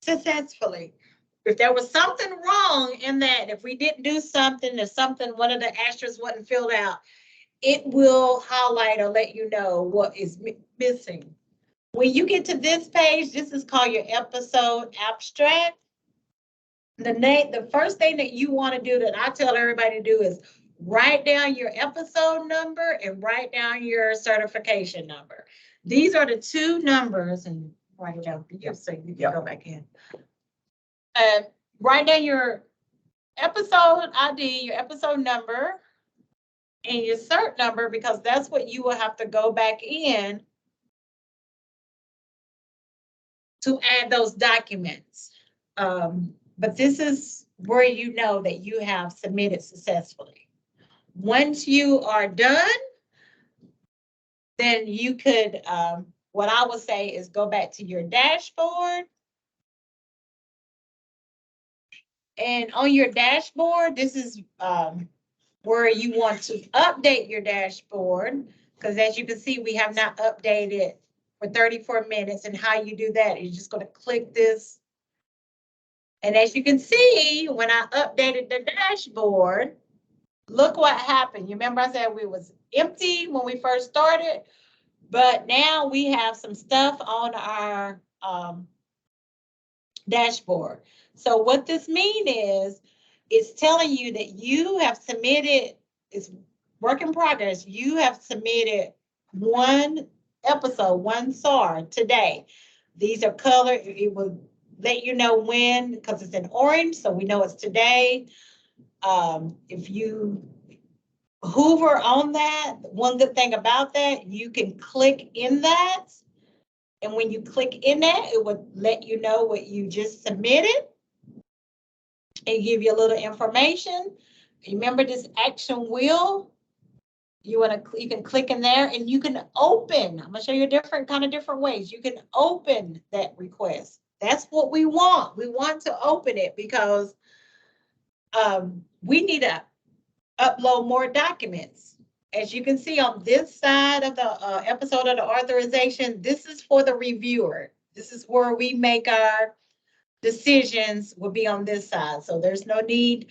successfully. If there was something wrong in that, if we didn't do something, if one of the asterisks wasn't filled out, it will highlight or let you know what is missing. When you get to this page, this is called your episode abstract. The first thing that you want to do, that I tell everybody to do, is write down your episode number and write down your certification number. These are the two numbers, and write it down here so you can go back in. Write down your episode ID, your episode number, and your cert number, because that's what you will have to go back in to add those documents. But this is where you know that you have submitted successfully. Once you are done, then you could, what I would say is go back to your dashboard. And on your dashboard, this is where you want to update your dashboard, because as you can see, we have not updated for 34 minutes. And how you do that, you're just going to click this. And as you can see, when I updated the dashboard, look what happened. You remember I said we was empty when we first started, but now we have some stuff on our dashboard. So what this means is, it's telling you that you have submitted, it's work in progress, you have submitted one episode, one SAR today. These are colored. It will let you know when, because it's in orange, so we know it's today. If you hover on that. One good thing about that, you can click in that. And when you click in that, it would let you know what you just submitted and give you a little information. Remember this action wheel? You can click in there and you can open. I'm gonna show you different ways. You can open that request. That's what we want. We want to open it because we need to upload more documents. As you can see on this side of the episode of the authorization, this is for the reviewer. This is where we make our decisions, will be on this side. So there's no need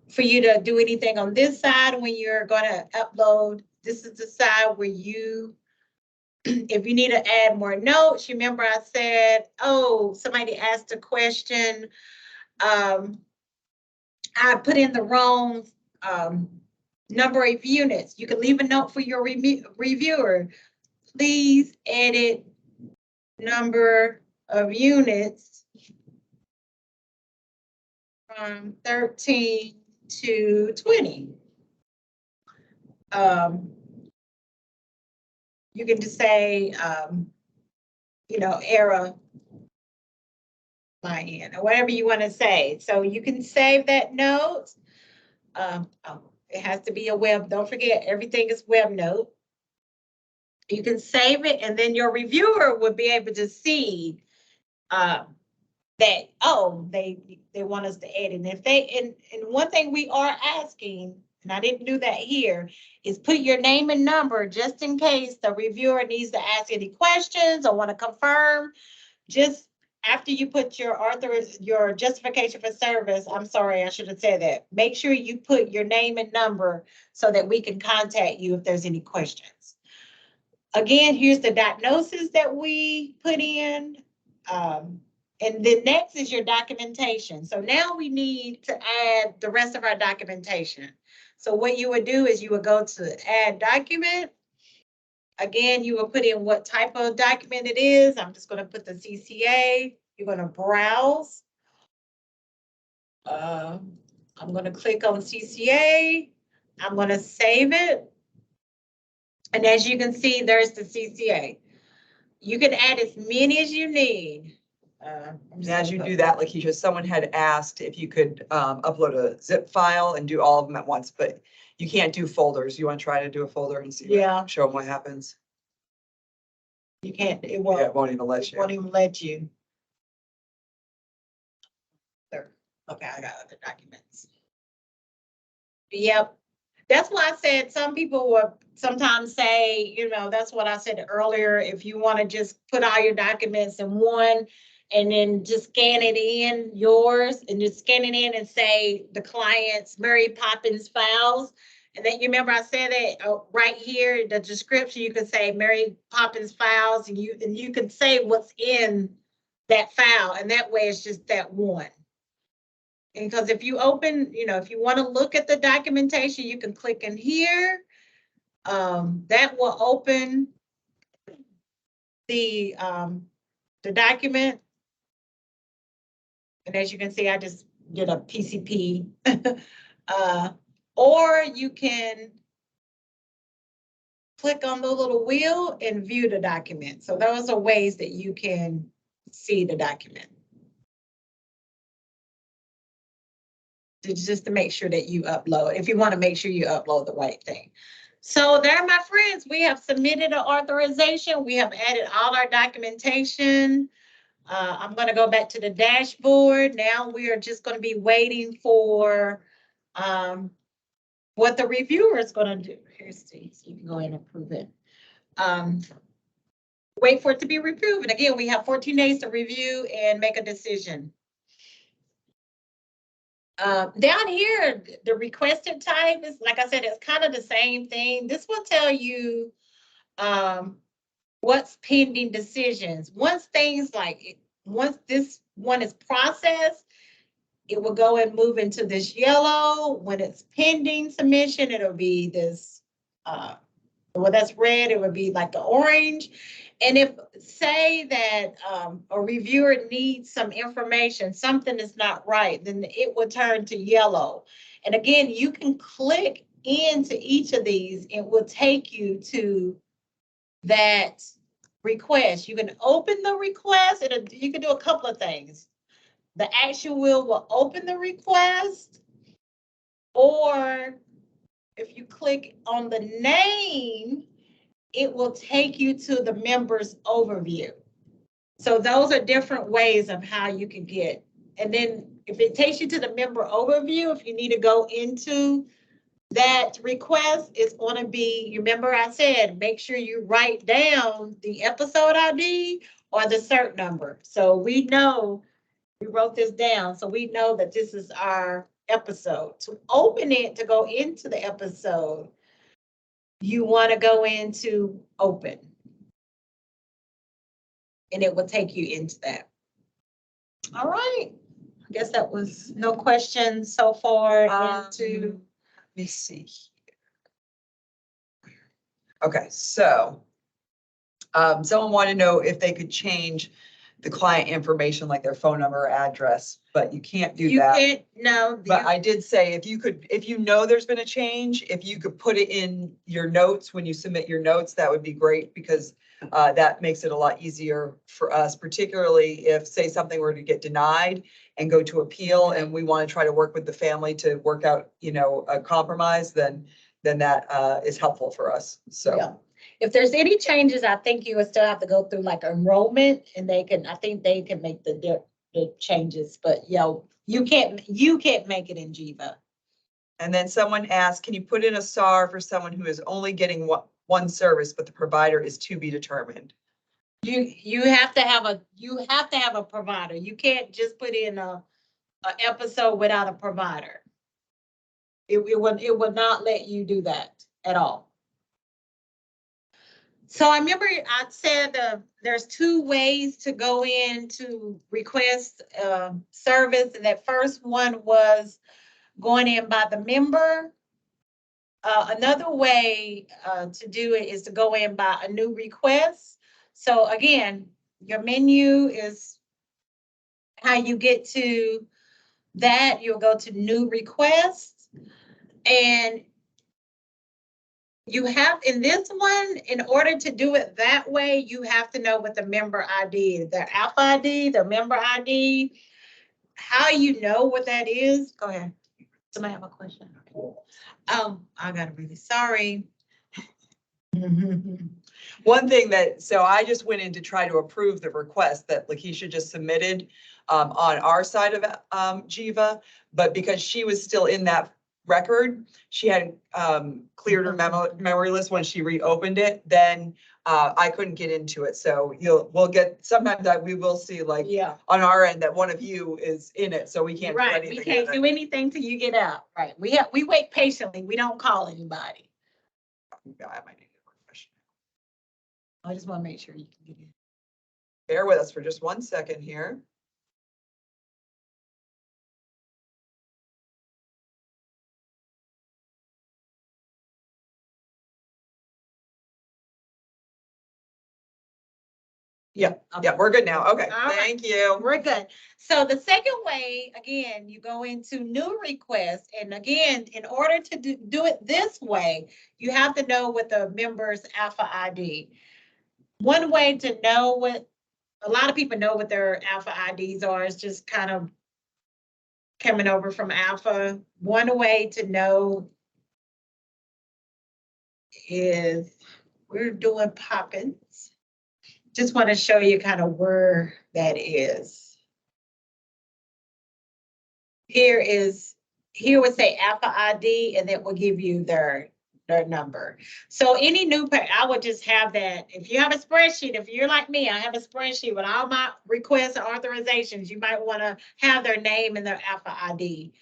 for you to do anything on this side when you're going to upload. This is the side where you, if you need to add more notes, you remember I said, oh, somebody asked a question. I put in the wrong number of units. You can leave a note for your reviewer. Please edit number of units from 13 to 20. You can just say, error my end, or whatever you want to say. So you can save that note. It has to be a web. Don't forget, everything is web note. You can save it, and then your reviewer will be able to see that, oh, they want us to edit. And if and one thing we are asking, and I didn't do that here, is put your name and number just in case the reviewer needs to ask any questions or want to confirm. Just after you put your justification for service, I'm sorry, I should have said that. Make sure you put your name and number so that we can contact you if there's any questions. Again, here's the diagnosis that we put in. And then next is your documentation. So now we need to add the rest of our documentation. So what you would do is you would go to add document. Again, you will put in what type of document it is. I'm just going to put the CCA. You're going to browse. I'm going to click on CCA. I'm going to save it. And as you can see, there's the CCA. You can add as many as you need. And as you do that, Lakeisha, someone had asked if you could upload a zip file and do all of them at once, but you can't do folders. You want to try to do a folder and see? Yeah. Show them what happens. You can't. It won't. Yeah, it won't even let you. Won't even let you. There. Okay, I got other documents. Yep. That's why I said some people will sometimes say, that's what I said earlier. If you want to just put all your documents in one and then just scan it in, yours, and just scan it in and say the client's Mary Poppins files. And then you remember I said it right here, the description, you can say Mary Poppins files, and you can say what's in that file. And that way it's just that one. And because if you open, if you want to look at the documentation, you can click in here. That will open the document. And as you can see, I just did a PCP. Or you can click on the little wheel and view the document. So those are ways that you can see the document. Just to make sure that you upload, if you want to make sure you upload the right thing. So there, my friends, we have submitted an authorization. We have added all our documentation. I'm going to go back to the dashboard. Now we are just going to be waiting for what the reviewer is going to do. Here's Steve, so you can go ahead and approve it. Wait for it to be reviewed. And again, we have 14 days to review and make a decision. Down here, the requested type is, like I said, it's kind of the same thing. This will tell you what's pending decisions. Once this one is processed, it will go and move into this yellow. When it's pending submission, it'll be this, well, that's red, it would be like the orange. And if, say that a reviewer needs some information, something is not right, then it will turn to yellow. And again, you can click into each of these, it will take you to that request. You can open the request, and you can do a couple of things. The action wheel will open the request, or if you click on the name, it will take you to the member's overview. So those are different ways of how you can get. And then if it takes you to the member overview, if you need to go into that request, it's going to be, you remember I said, make sure you write down the episode ID or the cert number. So we know, we wrote this down, so we know that this is our episode. To open it, to go into the episode, you want to go into open. And it will take you into that. All right. I guess that was no questions so far into. Let me see here. Okay, so someone wanted to know if they could change the client information, like their phone number or address, but you can't do that. You can't, no. But I did say, if you could, if you know there's been a change, if you could put it in your notes when you submit your notes, that would be great, because that makes it a lot easier for us, particularly if, say, something were to get denied and go to appeal, and we want to try to work with the family to work out, you know, a compromise, then that is helpful for us. So. Yeah. If there's any changes, I think you would still have to go through like enrollment, and they can, I think they can make the changes, but you can't make it in Jiva. And then someone asked, can you put in a SAR for someone who is only getting one service, but the provider is to be determined? You have to have a provider. You can't just put in a episode without a provider. It would not let you do that at all. So I remember I said there's two ways to go in to request service. And that first one was going in by the member. Another way to do it is to go in by a new request. So again, your menu is how you get to that. You'll go to new requests, and you have, in this one, in order to do it that way, you have to know what the member ID is, their Alpha ID, their member ID. How you know what that is? Go ahead. Somebody have a question? I got really sorry. One thing that, so I just went in to try to approve the request that Lakeisha just submitted on our side of Jiva, but because she was still in that record, she had cleared her memory list when she reopened it, then I couldn't get into it. So we'll get, sometimes we will see, like, on our end that one of you is in it, so we can't do anything. We can't do anything till you get out. Right. We wait patiently. We don't call anybody. I might need a question. I just want to make sure you can get in. Bear with us for just 1 second here. Yeah, yeah, we're good now. Okay, thank you. We're good. So the second way, again, you go into new requests. And again, in order to do it this way, you have to know what the member's Alpha ID. One way to know what, a lot of people know what their Alpha IDs are, is just kind of coming over from Alpha. One way to know is, we're doing Poppins. Just want to show you kind of where that is. Here would say Alpha ID, and it will give you their number. So any new, I would just have that. If you have a spreadsheet, if you're like me, I have a spreadsheet with all my requests and authorizations. You might want to have their name and their Alpha ID.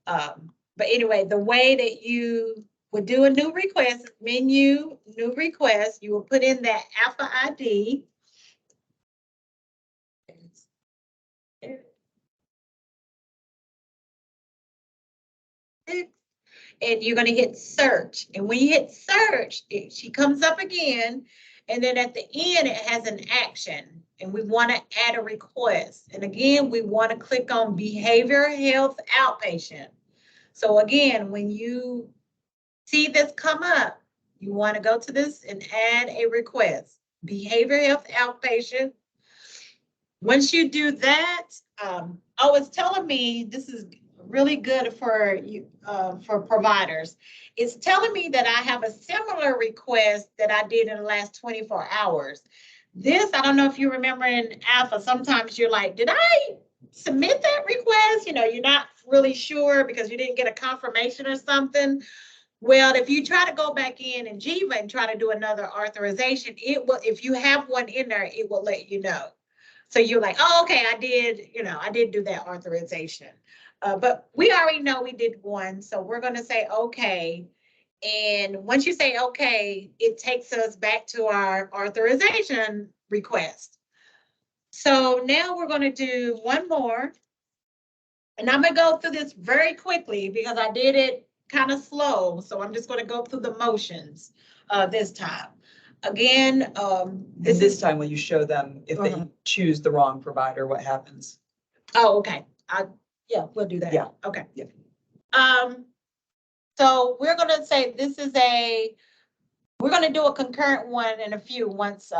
But anyway, the way that you would do a new request, menu, new request, you will put in that Alpha ID. And you're going to hit search. And when you hit search, she comes up again. And then at the end, it has an action. And we want to add a request. And again, we want to click on behavioral health outpatient. So again, when you see this come up, you want to go to this and add a request. Behavioral health outpatient. Once you do that, oh, it's telling me this is really good for you, for providers. It's telling me that I have a similar request that I did in the last 24 hours. This, I don't know if you remember in Alpha, sometimes you're like, did I submit that request? You know, you're not really sure because you didn't get a confirmation or something. Well, if you try to go back in Jiva and try to do another authorization, it will, if you have one in there, it will let you know. So you're like, oh, okay, I did do that authorization. But we already know we did one. So we're going to say, okay. And once you say, okay, it takes us back to our authorization request. So now we're going to do one more. And I'm going to go through this very quickly because I did it kind of slow. So I'm just going to go through the motions this time. Again, this time when you show them, if they choose the wrong provider, what happens? Oh, okay. Yeah, we'll do that. Yeah. Okay. Yeah. So we're going to say we're going to do a concurrent one in a few once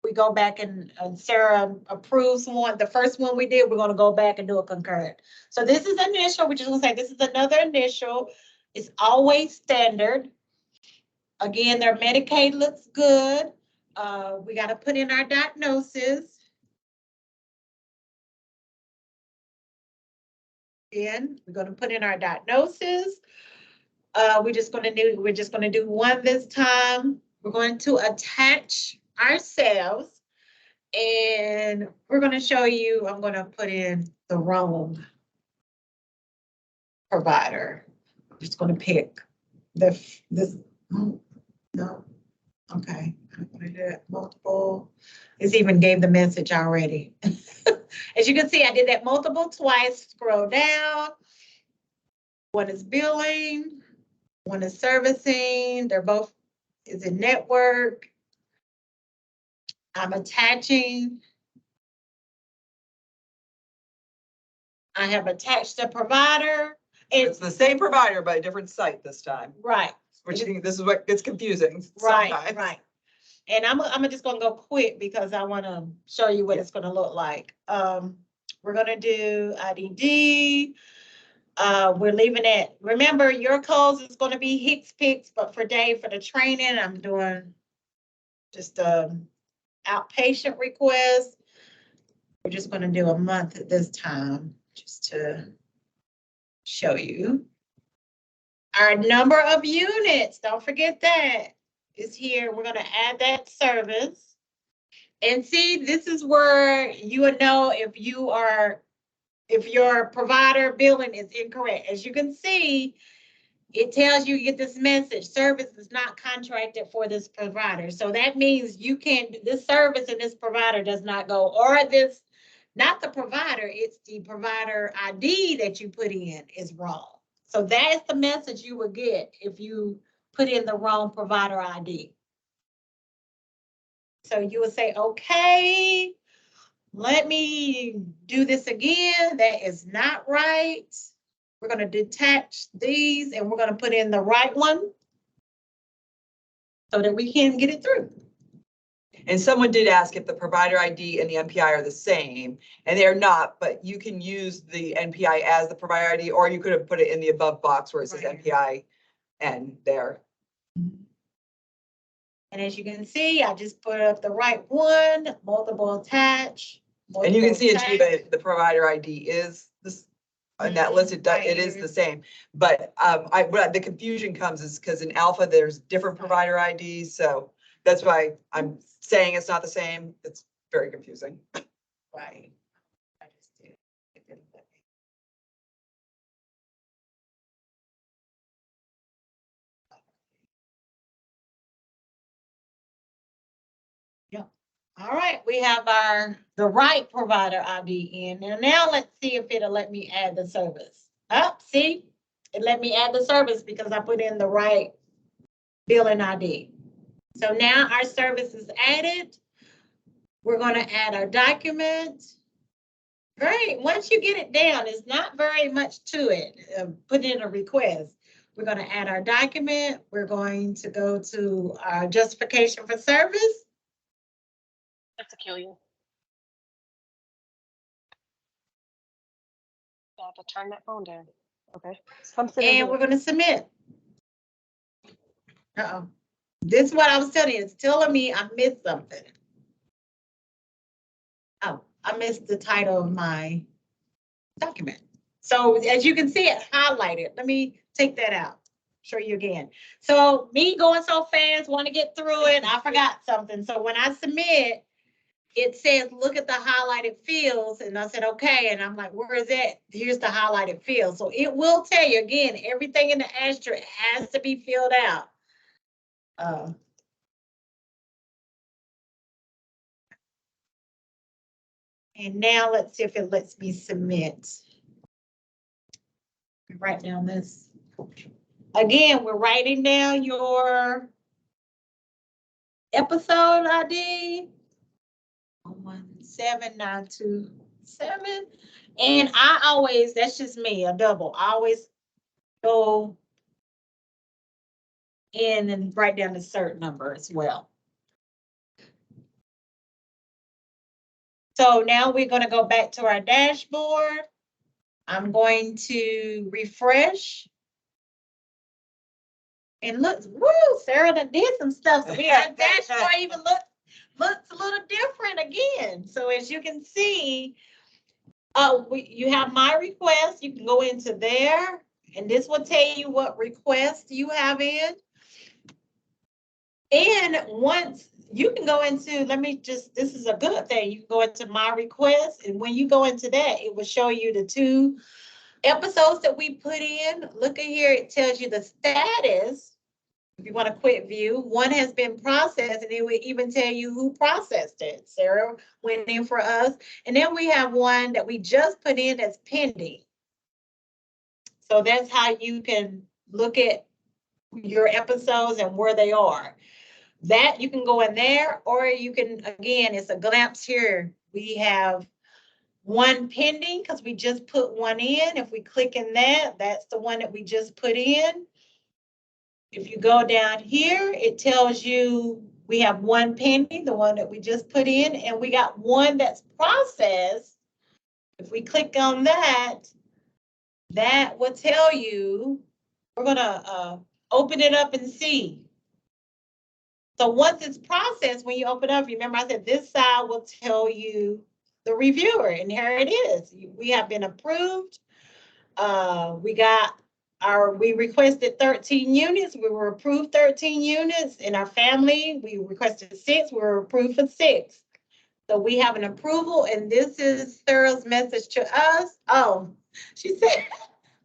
we go back and Sarah approves one. The first one we did, we're going to go back and do a concurrent. So this is initial. We're just going to say this is another initial. It's always standard. Again, their Medicaid looks good. We got to put in our diagnosis. Then we're going to put in our diagnosis. We're just going to do one this time. We're going to attach ourselves, and we're going to show you. I'm going to put in the wrong provider. I'm just going to pick this. No. Okay. I'm going to do it multiple. It's even gave the message already. As you can see, I did that multiple twice. Scroll down. One is billing. One is servicing. They're both is in network. I'm attaching. I have attached the provider. It's the same provider, but a different site this time. Right. Which this is what gets confusing. Right, sometimes. right. And I'm just gonna go quick because I want to show you what it's gonna look like. We're gonna do IDD. We're leaving it. Remember, your codes is gonna be HCPCS, but for Dave for the training, I'm doing just outpatient request. We're just gonna do a month at this time, just to show you. Our number of units, don't forget that, is here. We're gonna add that service. And see, this is where you would know if your provider billing is incorrect. As you can see, it tells you get this message, service is not contracted for this provider. So that means this service and this provider does not go, or this, not the provider, it's the provider ID that you put in is wrong. So that's the message you would get if you put in the wrong provider ID. So you would say, okay, let me do this again. That is not right. We're going to detach these and we're going to put in the right one so that we can get it through. And someone did ask if the provider ID and the NPI are the same, and they're not, but you can use the NPI as the provider ID, or you could have put it in the above box where it says NPI and there. And as you can see, I just put up the right one, multiple attach. And you can see in Jiva, the provider ID is this, on that list, it is the same. But the confusion comes is because in Alpha, there's different provider IDs. So that's why I'm saying it's not the same. It's very confusing. Right. I just did. It didn't let me. Yeah. All right, we have the right provider ID in. And now let's see if it'll let me add the service. See, it let me add the service because I put in the right billing ID. So now our service is added. We're going to add our document. Great. Once you get it down, it's not very much to it. Put in a request. We're going to add our document. We're going to go to our justification for service. That's a kill you. I have to turn that phone down. Okay. Come sit And we're going to submit. Uh-oh. This is what I was telling you. It's telling me I missed something. Oh, I missed the title of my document. So as you can see, it highlighted. Let me take that out. Show you again. So me going so fast, want to get through it. I forgot something. So when I submit, it says, look at the highlighted fields. And I said, okay. And I'm like, where is it? Here's the highlighted field. So it will tell you again, everything in the asterisk has to be filled out. And now let's see if it lets me submit. Write down this. Again, we're writing down your episode ID. 17927. And I always, that's just me, a double. I always go in and write down the cert number as well. So now we're going to go back to our dashboard. I'm going to refresh. And look, woo, Sarah done did some stuff. So our dashboard even looks a little different again. So as you can see, you have my request. You can go into there, and this will tell you what request you have in. And once you can go into, this is a good thing. You can go into my request, and when you go into that, it will show you the 2 episodes that we put in. Look at here, it tells you the status. If you want a quick view, one has been processed, and it will even tell you who processed it. Sarah went in for us. And then we have one that we just put in that's pending. So that's how you can look at your episodes and where they are. That you can go in there, or you can, again, it's a glimpse here. We have one pending because we just put one in. If we click in that, that's the one that we just put in. If you go down here, it tells you we have one pending, the one that we just put in, and we got one that's processed. If we click on that, that will tell you, we're gonna open it up and see. So once it's processed, when you open up, remember I said this side will tell you the reviewer, and here it is. We have been approved. We requested 13 units. We were approved 13 units. In our family, we requested 6. We were approved for 6. So we have an approval, and this is Sarah's message to us. Oh, she said,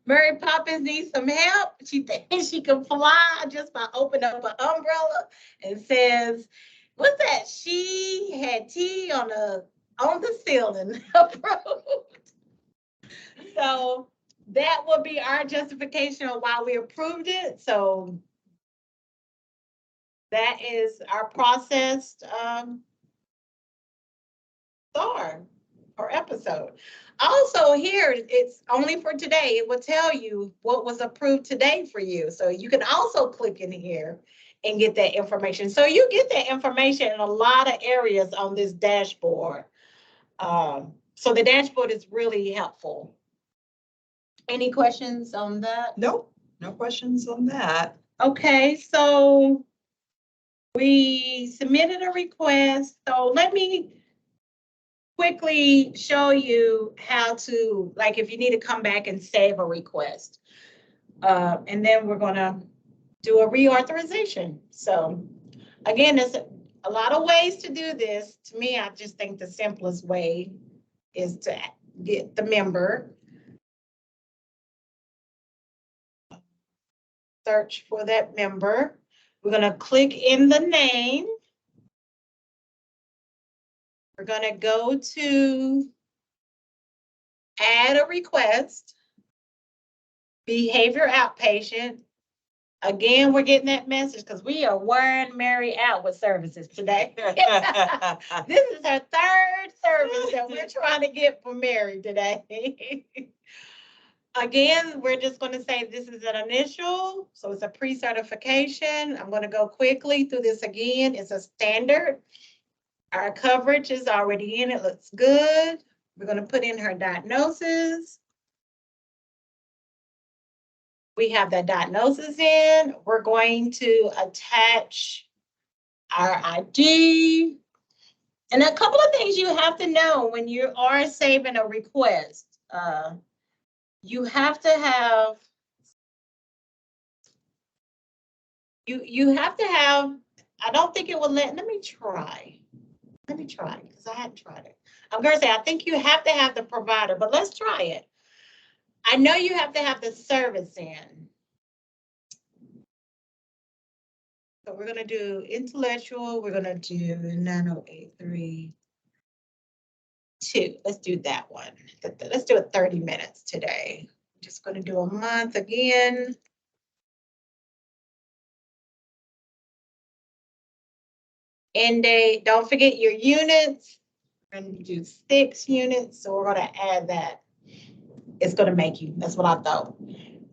Mary Poppins needs some help. She thinks she can fly just by opening up an umbrella, and says, what's that? She had tea on the ceiling. Approved. So that will be our justification on why we approved it. So that is our processed STAR or episode. Also here, it's only for today. It will tell you what was approved today for you. So you can also click in here and get that information. So you get that information in a lot of areas on this dashboard. So the dashboard is really helpful. Any questions on that? Nope, no questions on that. Okay, so we submitted a request. So let me quickly show you how to, like, if you need to come back and save a request. And then we're gonna do a reauthorization. So again, there's a lot of ways to do this. To me, I just think the simplest way is to get the member. Search for that member. We're going to click in the name. We're going to go to add a request, behavior outpatient. Again, we're getting that message because we are wearing Mary out with services today. This is her 3rd service that we're trying to get for Mary today. again, we're just going to say this is an initial, so it's a pre-certification. I'm going to go quickly through this again. It's a standard. Our coverage is already in. It looks good. We're going to put in her diagnosis. We have that diagnosis in. We're going to attach our ID. And a couple of things you have to know when you are saving a request. You have to have, you have to have, I don't think it will let me try. Let me try, because I hadn't tried it. I'm going to say, I think you have to have the provider, but let's try it. I know you have to have the service in. So we're going to do intellectual. We're going to do 90832. Let's do that one. Let's do it 30 minutes today. I'm just going to do a month again. End date. Don't forget your units. We're going to do 6 units. So we're going to add that. It's going to make you. That's what I thought.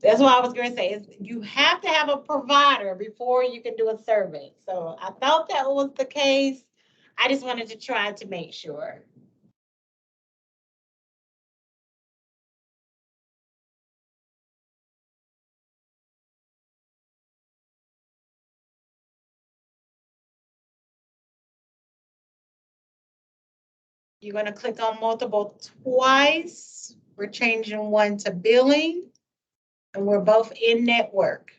That's what I was going to say. Is you have to have a provider before you can do a survey. So I thought that was the case. I just wanted to try to make sure. You're going to click on multiple twice. We're changing one to billing, and we're both in network.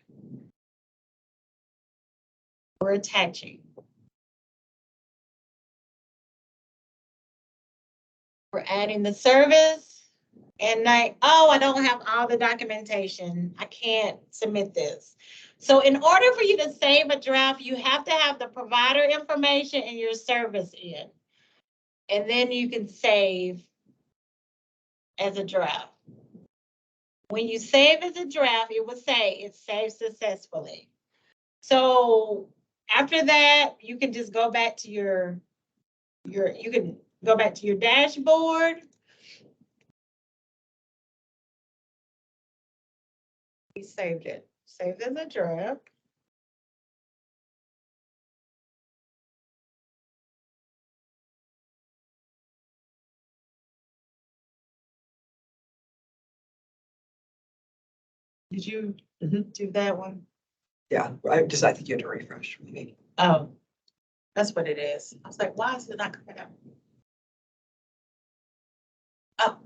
We're attaching. We're adding the service, and like, oh, I don't have all the documentation. I can't submit this. So in order for you to save a draft, you have to have the provider information and your service in. And then you can save as a draft. When you save as a draft, it will say it saved successfully. So after that, you can just go back to you can go back to your dashboard. We saved it. Saved as a draft. Did you do that one? Yeah, I think you had to refresh maybe. Oh, that's what it is. I was like, why is it not coming up? Oh,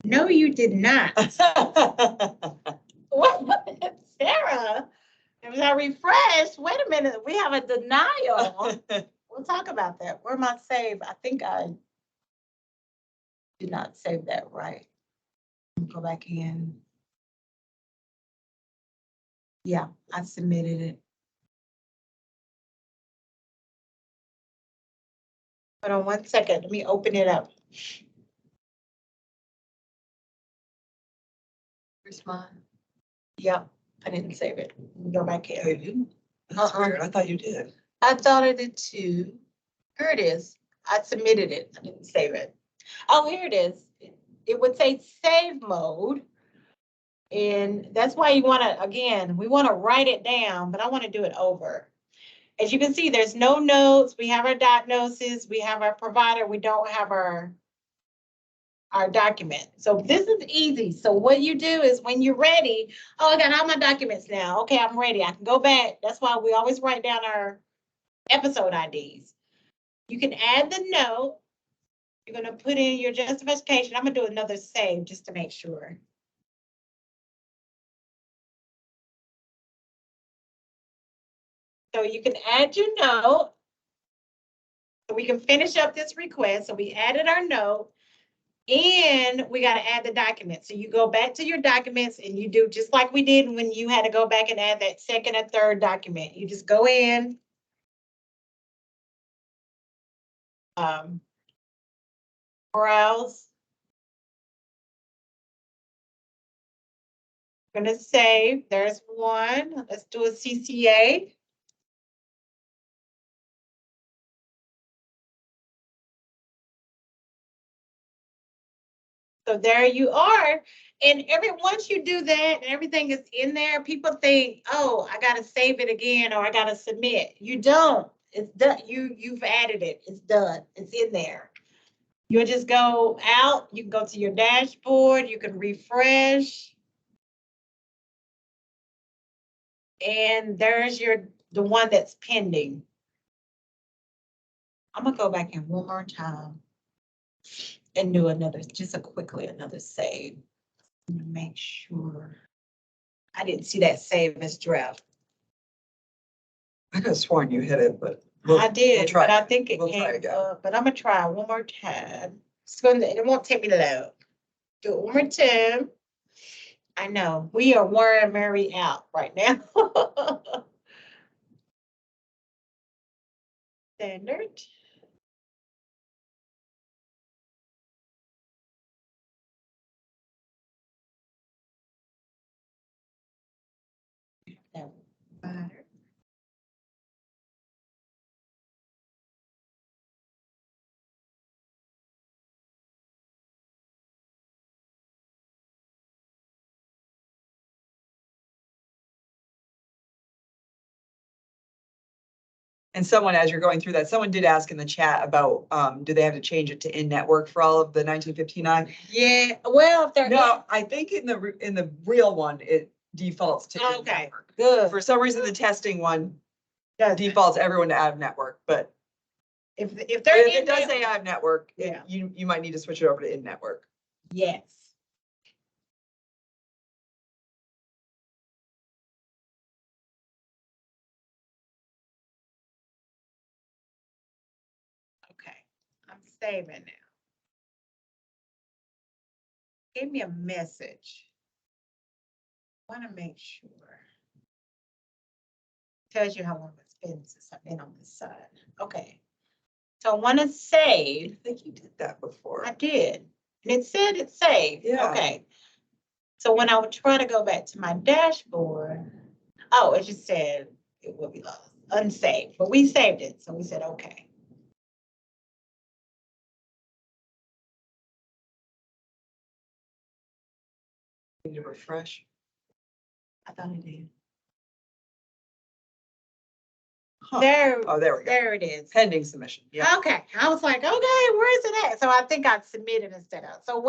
no, you did not. What, Sarah? If I refresh, wait a minute, we have a denial. We'll talk about that. Where am I saved? I think I did not save that right. Go back in. Yeah, I submitted it. Hold on 1 second. Let me open it up. Where's mine? Yeah, I didn't save it. Let me go back Oh, in. you didn't? That's weird. I thought you did. I thought I did too. Here it is. I submitted it. I didn't save it. Oh, here it is. It would say save mode. And that's why you want to, again, we want to write it down, but I want to do it over. As you can see, there's no notes. We have our diagnosis. We have our provider. We don't have our document. So this is easy. So what you do is when you're ready, oh, I got all my documents now. Okay, I'm ready. I can go back. That's why we always write down our episode IDs. You can add the note. You're going to put in your justification. I'm going to do another save just to make sure. So you can add your note. So we can finish up this request. So we added our note. And we got to add the document. So you go back to your documents and you do just like we did when you had to go back and add that second or third document. You just go in. Browse. I'm going to save. There's one. Let's do a CCA. So there you are. And once you do that and everything is in there, people think, oh, I gotta save it again or I gotta submit. You don't. It's done. You've added it. It's done. It's in there. You'll just go out. You can go to your dashboard. You can refresh. And there's the one that's pending. I'm gonna go back in one more time and do another save. I'm gonna make sure. I didn't see that save as draft. I could have sworn you hit it, but I did, we'll try but I it. think it We'll try came again. up, but I'm gonna try one more time. It won't take me long. Do it one more time. I know, we are wearing Mary out right now. Standard. No, matter. And someone, as you're going through that, someone did ask in the chat about, do they have to change it to in-network for all of the 1959? Yeah, well, if they're. No, I think in the real one, it defaults to Okay, in-network. good. For some reason, the testing one Does- defaults everyone to out of network, but If but they're if it does say in-network, out of network, Yeah. you might need to switch it over to in-network. yes. Okay, I'm saving now. Give me a message. Want to make sure. Tells you how long it's been since I've been on this side. Okay. So I want to I save. think you did that before. I did. And it said it's saved. Yeah. Okay. So when I would try to go back to my dashboard, oh, it just said it will be lost, unsaved, but we saved it. So we said, okay. Need to refresh. I thought it did. Huh. There, Oh, there we go. there it is. Pending submission. Yeah. Okay. I was like, okay, where is it at? So I think I submitted instead of. So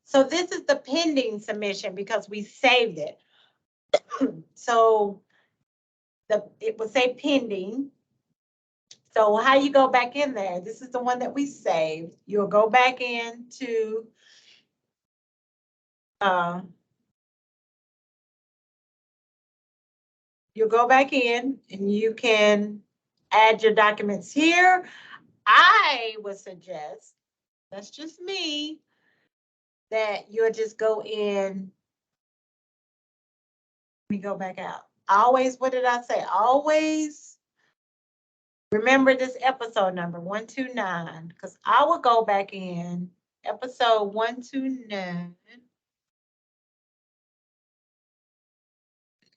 so this is the pending submission because we saved it. So it would say pending. So how you go back in there? This is the one that we saved. You'll go back into you'll go back in and you can add your documents here. I would suggest, that's just me, that you'll just go in. Let me go back out. Always, what did I say? Always remember this episode number 129, because I will go back in episode 129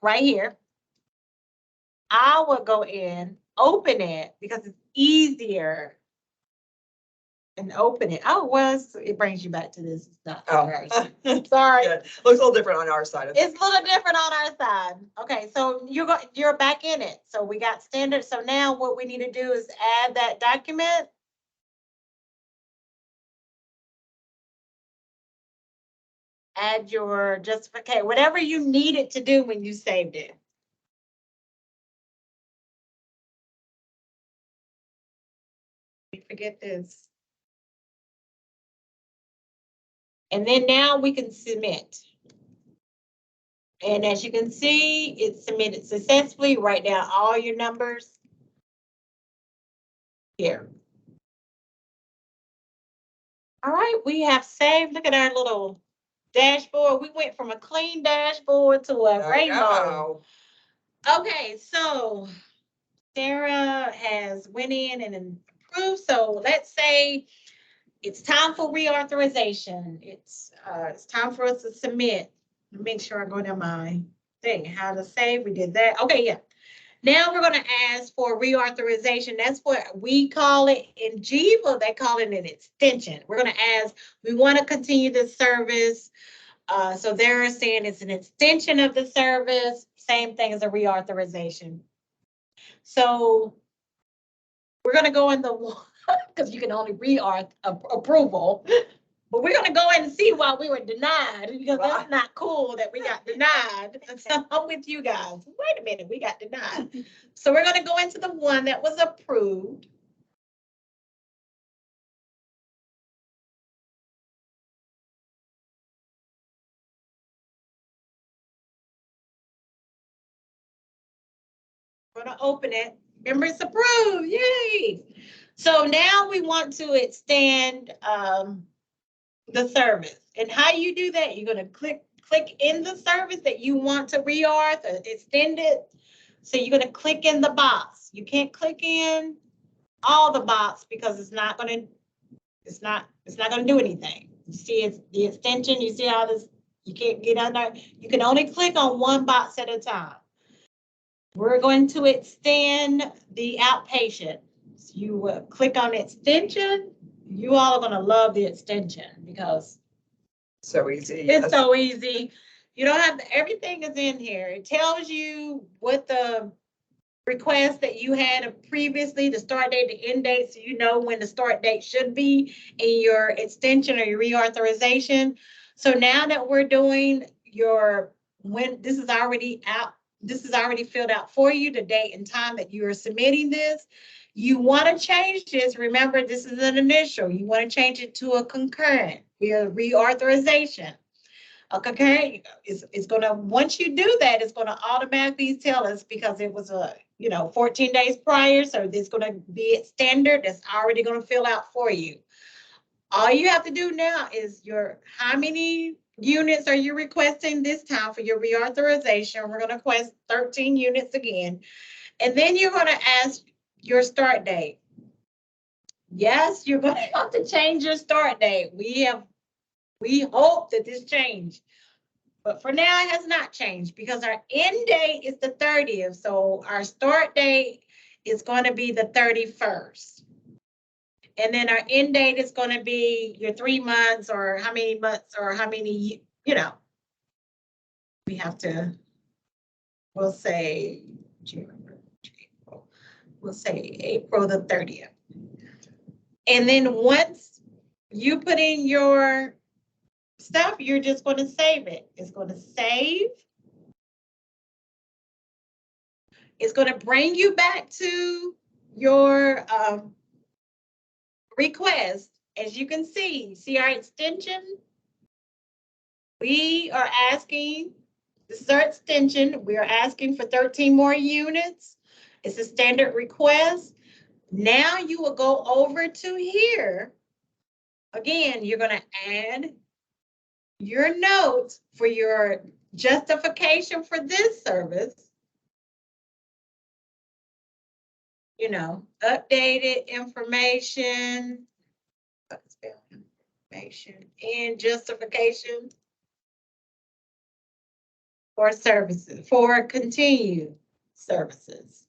right here. I will go in, open it because it's easier and open it. Oh, well, it brings you back to this. It's not. Oh. Right. Sorry. Yeah, looks a little different on our side. It's a little different on our side. Okay, so you're back in it. So we got standard. So now what we need to do is add that document. Add your justification, whatever you needed to do when you saved it. Forget this. And then now we can submit. And as you can see, it's submitted successfully. Write down all your numbers here. All right, we have saved. Look at our little dashboard. We went from a clean dashboard to a rainbow. Okay, so Sarah has went in and approved. So let's say it's time for reauthorization. It's time for us to submit. Make sure I go to my thing. How to save? We did that. Okay, yeah. Now we're going to ask for reauthorization. That's what we call it in Jiva. They call it an extension. We're going to ask, we want to continue the service. So they're saying it's an extension of the service, same thing as a reauthorization. So we're going to go in the, because you can only approval. But we're gonna go in and see why we were denied, because that's not cool that we got denied. So I'm with you guys. Wait a minute, we got denied. So we're gonna go into the one that was approved. We're gonna open it. Remember, it's approved. Yay! So now we want to extend the service. And how you do that? You're gonna click in the service that you want to reauth or extend it. So you're gonna click in the box. You can't click in all the box because it's not gonna do anything. You see it's the extension, you see all this, you can't get under, you can only click on one box at a time. We're going to extend the outpatient. So you will click on extension. You all are gonna love the extension because So easy. it's so easy. You don't have to, everything is in here. It tells you what the request that you had previously, the start date, the end date, so you know when the start date should be in your extension or your reauthorization. So now that we're doing your, when this is already out, this is already filled out for you, the date and time that you are submitting this. You want to change this. Remember, this is an initial. You want to change it to a concurrent via reauthorization. Okay, it's gonna, once you do that, it's gonna automatically tell us because it was 14 days prior, so it's gonna be at standard. That's already gonna fill out for you. All you have to do now is how many units are you requesting this time for your reauthorization? We're gonna request 13 units again. And then you're gonna ask your start date. Yes, you're gonna have to change your start date. We hope that this changed. But for now, it has not changed because our end date is the 30th. So our start date is going to be the 31st. And then our end date is going to be your 3 months or how many months or how many, we have to, we'll say, we'll say April the 30th. And then once you put in your stuff, you're just going to save it. It's going to save. It's going to bring you back to your request. As you can see our extension. We are asking, this is our extension. We are asking for 13 more units. It's a standard request. Now you will go over to here. Again, you're going to add your notes for your justification for this service. Updated information and justification for services, for continued services.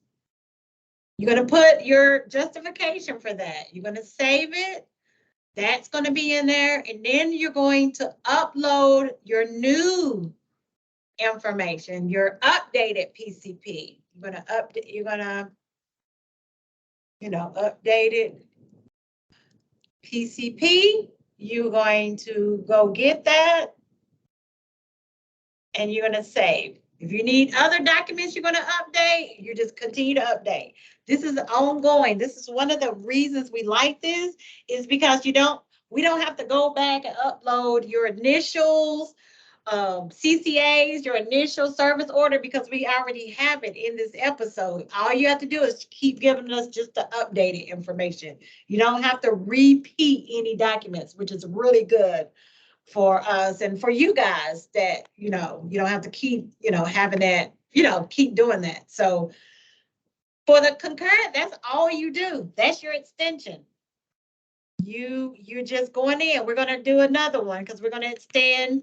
You're going to put your justification for that. You're going to save it. That's going to be in there. And then you're going to upload your new information, your updated PCP. You're going to update, updated PCP. You're going to go get that and you're going to save. If you need other documents you're going to update, you just continue to update. This is ongoing. This is one of the reasons we like this is because we don't have to go back and upload your initials, CCAs, your initial service order, because we already have it in this episode. All you have to do is keep giving us just the updated information. You don't have to repeat any documents, which is really good for us and for you guys that, you don't have to keep, having that, keep doing that. So for the concurrent, that's all you do. That's your extension. You're just going in. We're going to do another one because we're going to extend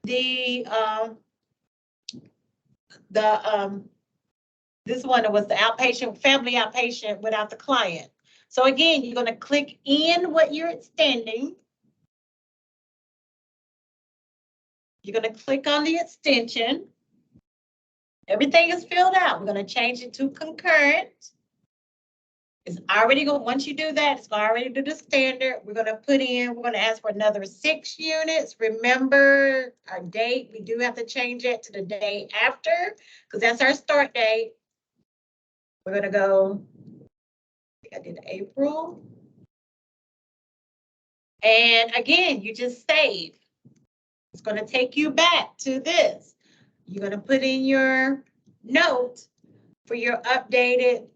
the This one was the outpatient, family outpatient without the client. So again, you're gonna click in what you're extending. You're gonna click on the extension. Everything is filled out. We're gonna change it to concurrent. It's already going, once you do that, it's going to already do the standard. We're going to ask for another 6 units. Remember our date, we do have to change it to the day after, because that's our start date. We're going to go, I did April. And again, you just save. It's going to take you back to this. You're going to put in your note for your updated,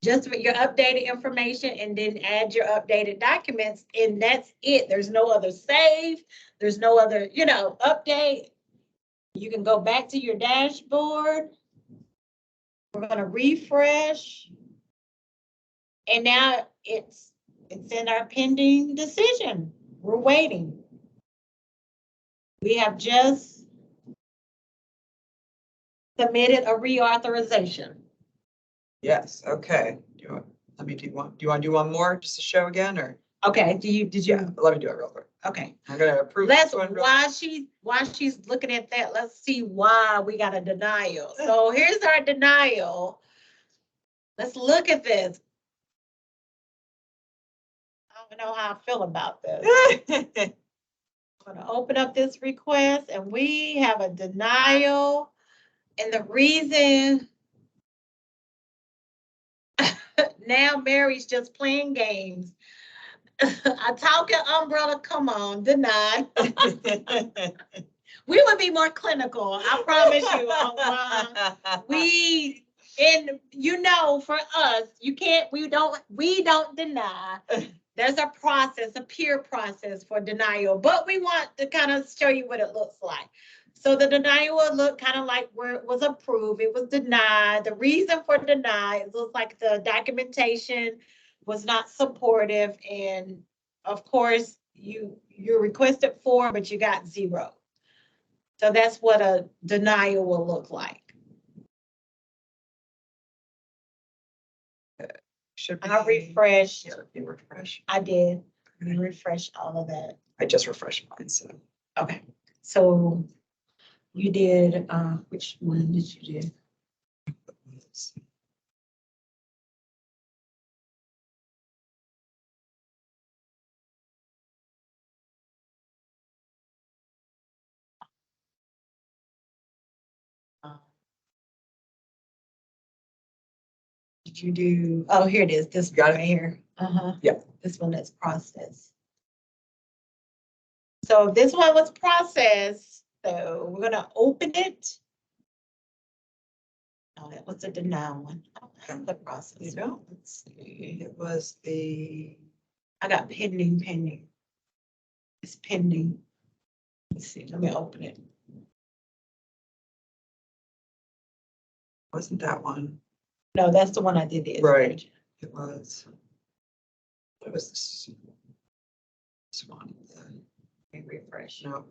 just for your updated information, and then add your updated documents, and that's it. There's no other save. There's no other, update. You can go back to your dashboard. We're going to refresh. And now it's in our pending decision. We're waiting. We have just submitted a reauthorization. Yes, okay. Do you want to do one more just to show again, or? Okay, did you? Yeah, let me do it real quick. Okay. I'm gonna approve. Let's, this one real- while she's looking at that, let's see why we got a denial. So here's our denial. Let's look at this. I don't know how I feel about this. I'm gonna open up this request, and we have a denial. And the reason now Mary's just playing games. A talking umbrella, come on, deny. We would be more clinical, I promise you. For us, we don't deny. There's a process, a peer process for denial, but we want to kind of show you what it looks like. So the denial will look kind of like where it was approved, it was denied. The reason for deny, it looks like the documentation was not supportive, and of course you requested 4, but you got 0. So that's what a denial will look like. Should be. I refreshed. Yeah, you refresh. I did. We refreshed all of that. I just refreshed mine, so. Okay. So you did, which one did you do? Did you do, oh, here it is, this Got it. right here. Yeah. This one is processed. So this one was processed, so we're gonna open it. Oh, that was the denial one. I don't have the process. You don't? Let's see. It was the. I got pending. It's pending. Let's see, let me open it. Wasn't that one? No, that's the one I did the Right. extension. It was. What was this? This one. Let me refresh. No.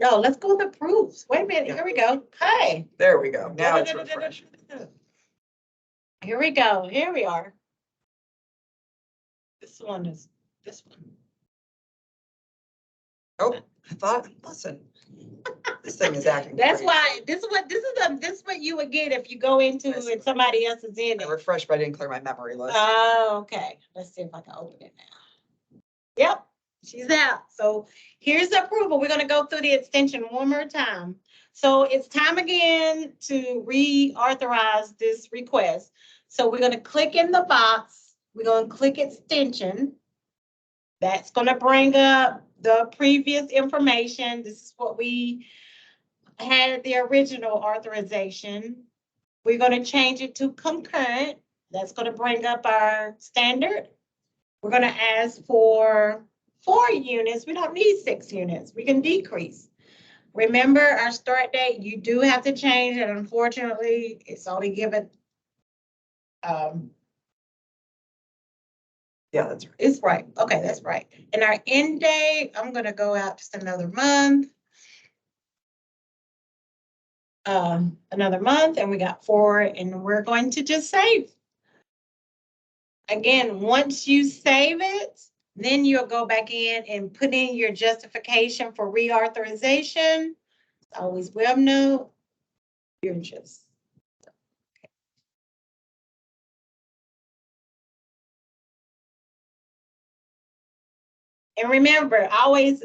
No, let's go to proofs. Wait a minute, Yeah. here we go. Hi. There we go. Now it's refreshed. Here we go. Here we are. This one is this one. Oh, I thought, listen, this thing is acting. That's crazy. why this is what you would get if you go into Yes. and somebody else is in I it. refreshed, but I didn't clear my memory list. Oh, okay. Let's see if I can open it now. Yep, she's out. So here's the approval. We're gonna go through the extension one more time. So it's time again to reauthorize this request. So we're gonna click in the box. We're gonna click extension. That's gonna bring up the previous information. This is what we had the original authorization. We're gonna change it to concurrent. That's gonna bring up our standard. We're gonna ask for 4 units. We don't need 6 units. We can decrease. Remember our start date, you do have to change it. Unfortunately, it's only given. Yeah, that's right. It's right. Okay, that's right. And our end date, I'm gonna go out just another month. another month, and we got 4, and we're going to just save. Again, once you save it, then you'll go back in and put in your justification for reauthorization. Always web note. You're just. And remember, always,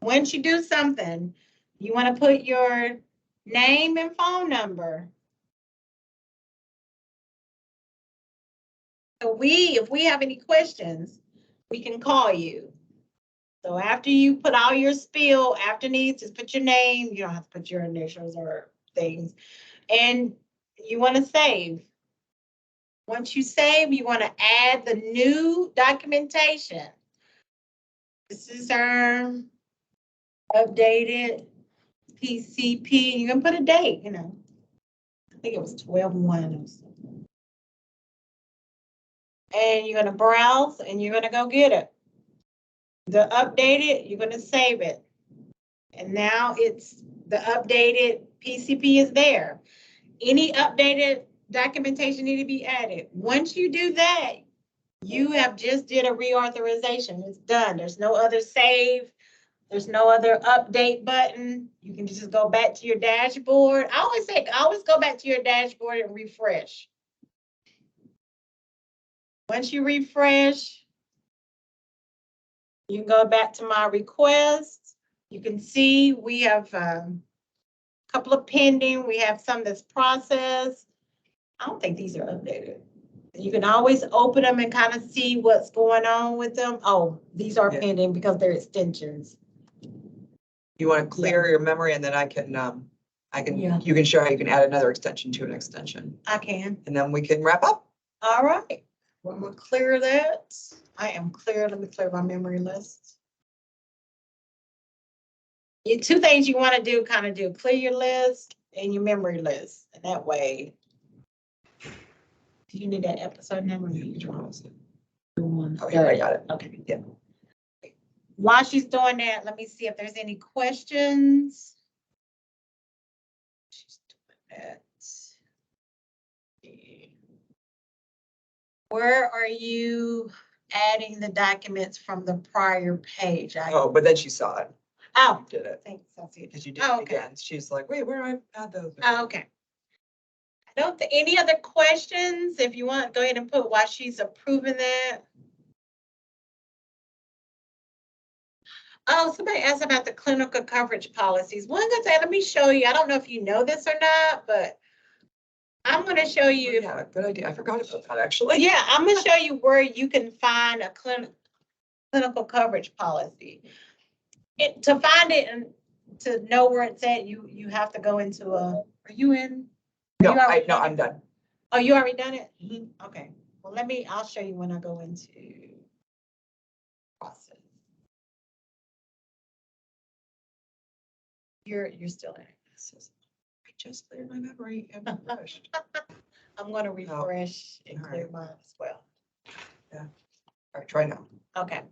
once you do something, you want to put your name and phone number. So if we have any questions, we can call you. So after you put all your spiel, after needs, just put your name. You don't have to put your initials or things. And you want to save. Once you save, you want to add the new documentation. This is our updated PCP. You can put a date, you know. I think it was 12/1. And you're going to browse and you're going to go get it. The updated, you're going to save it. And now it's the updated PCP is there. Any updated documentation need to be added. Once you do that, you have just did a reauthorization. It's done. There's no other save. There's no other update button. You can just go back to your dashboard. I always say, always go back to your dashboard and refresh. Once you refresh, you can go back to my request. You can see we have a couple of pending. We have some that's processed. I don't think these are updated. You can always open them and kind of see what's going on with them. Oh, these are pending because they're extensions. You want to clear your memory, and then I can, you can show how you can add another extension to an extension. I can. And then we can wrap up. All right. When we clear that, I am clear. Let me clear my memory list. Two things you want to do, kind of do, clear your list and your memory list. And that way, do you need that episode number? Oh, yeah, I got it. Okay. Yeah. While she's doing that, let me see if there's any questions. She's doing that. Where are you adding the documents from the prior page? Oh, but then she saw it. Oh, Did it. thanks. I see it. Because you did it again. She's like, wait, where do I add those? Oh, okay. I don't think any other questions. If you want, go ahead and put while she's approving that. Oh, somebody asked about the clinical coverage policies. One good thing, let me show you. I don't know if you know this or not, but I'm going to show you. Yeah, good idea. I forgot about that actually. Yeah, I'm going to show you where you can find a clinical coverage policy. To find it and to know where it's at, you have to go into a. Are you in? No, I'm done. Oh, you already done it? Mm-hmm. Okay. Well, I'll show you when I go into process. You're still in it. I just cleared my memory. I'm going to refresh and clear mine as well. Yeah. All right, try now. Okay.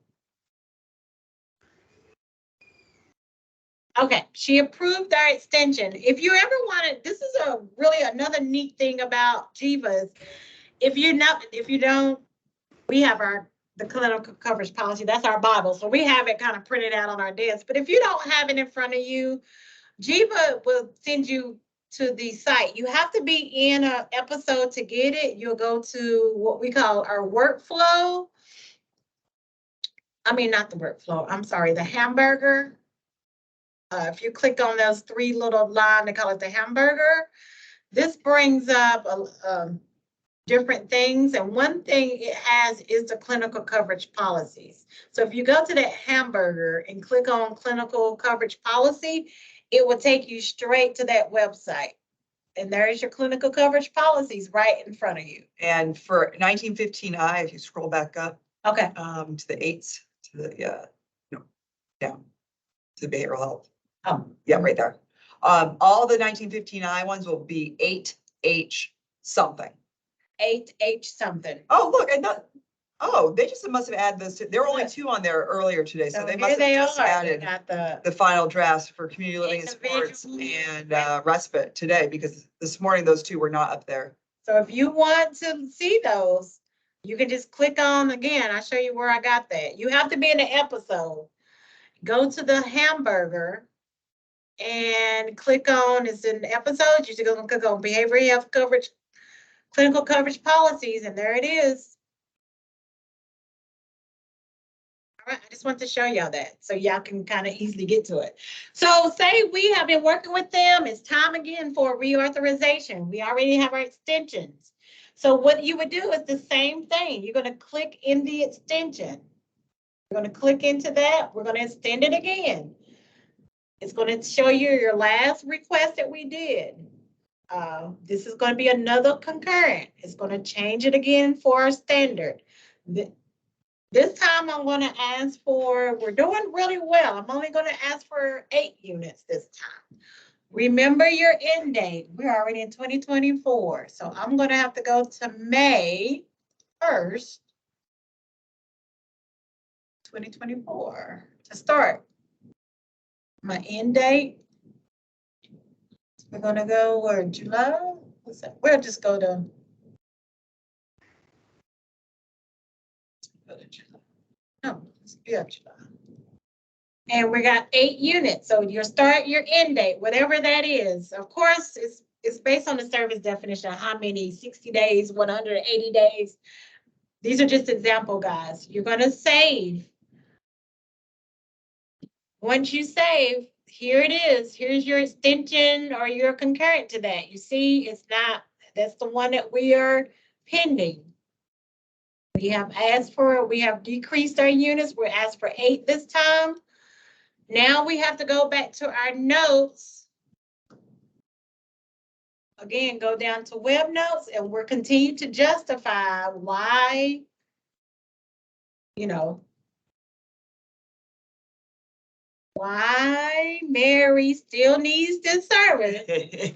Okay, she approved our extension. If you ever wanted, this is really another neat thing about Jiva's. If you don't, we have the clinical coverage policy. That's our Bible. So we have it kind of printed out on our desk. But if you don't have it in front of you, Jiva will send you to the site. You have to be in an episode to get it. You'll go to what we call our workflow. I mean, not the workflow. I'm sorry, the hamburger. If you click on those 3 little lines, they call it the hamburger. This brings up different things. And one thing it has is the clinical coverage policies. So if you go to that hamburger and click on clinical coverage policy, it will take you straight to that website. And there's your clinical coverage policies right in front of you. And for 1915I, if you scroll back up, okay, to the 8s, to the down to the behavioral health. Oh, yeah, right there. All the 1915I ones will be 8H something. 8H something. Oh, look, I know. Oh, they just must have added those. There were only Yeah. 2 on there earlier today, so So they here must have they just are. They added got the the final drafts for community living and sports individual. and respite today, because this morning those 2 were not up there. So if you want to see those, you can just click on, again, I'll show you where I got that. You have to be in the episode. Go to the hamburger and click on, it's in the episode, you should go and click on behavioral health coverage, clinical coverage policies, and there it is. All right, I just want to show y'all that so y'all can kind of easily get to it. So say we have been working with them, it's time again for reauthorization. We already have our extensions. So what you would do is the same thing. You're going to click in the extension. You're going to click into that. We're going to extend it again. It's going to show you your last request that we did. This is going to be another concurrent. It's going to change it again for our standard. This time I'm going to ask for, we're doing really well. I'm only going to ask for 8 units this time. Remember your end date. We're already in 2024. So I'm going to have to go to May 1st, 2024 to start. My end date. We're going to go where, July? What's that? We'll just go to July. No, yeah, July. And we got 8 units. So your start, your end date, whatever that is. Of course, it's based on the service definition, how many, 60 days, 180 days. These are just example, guys. You're going to save. Once you save, here it is. Here's your extension or your concurrent to that. You see, it's not, that's the one that we are pending. We have asked for, we have decreased our units. We're asked for 8 this time. Now we have to go back to our notes. Again, go down to web notes and we're continuing to justify why, you know, why Mary still needs this service.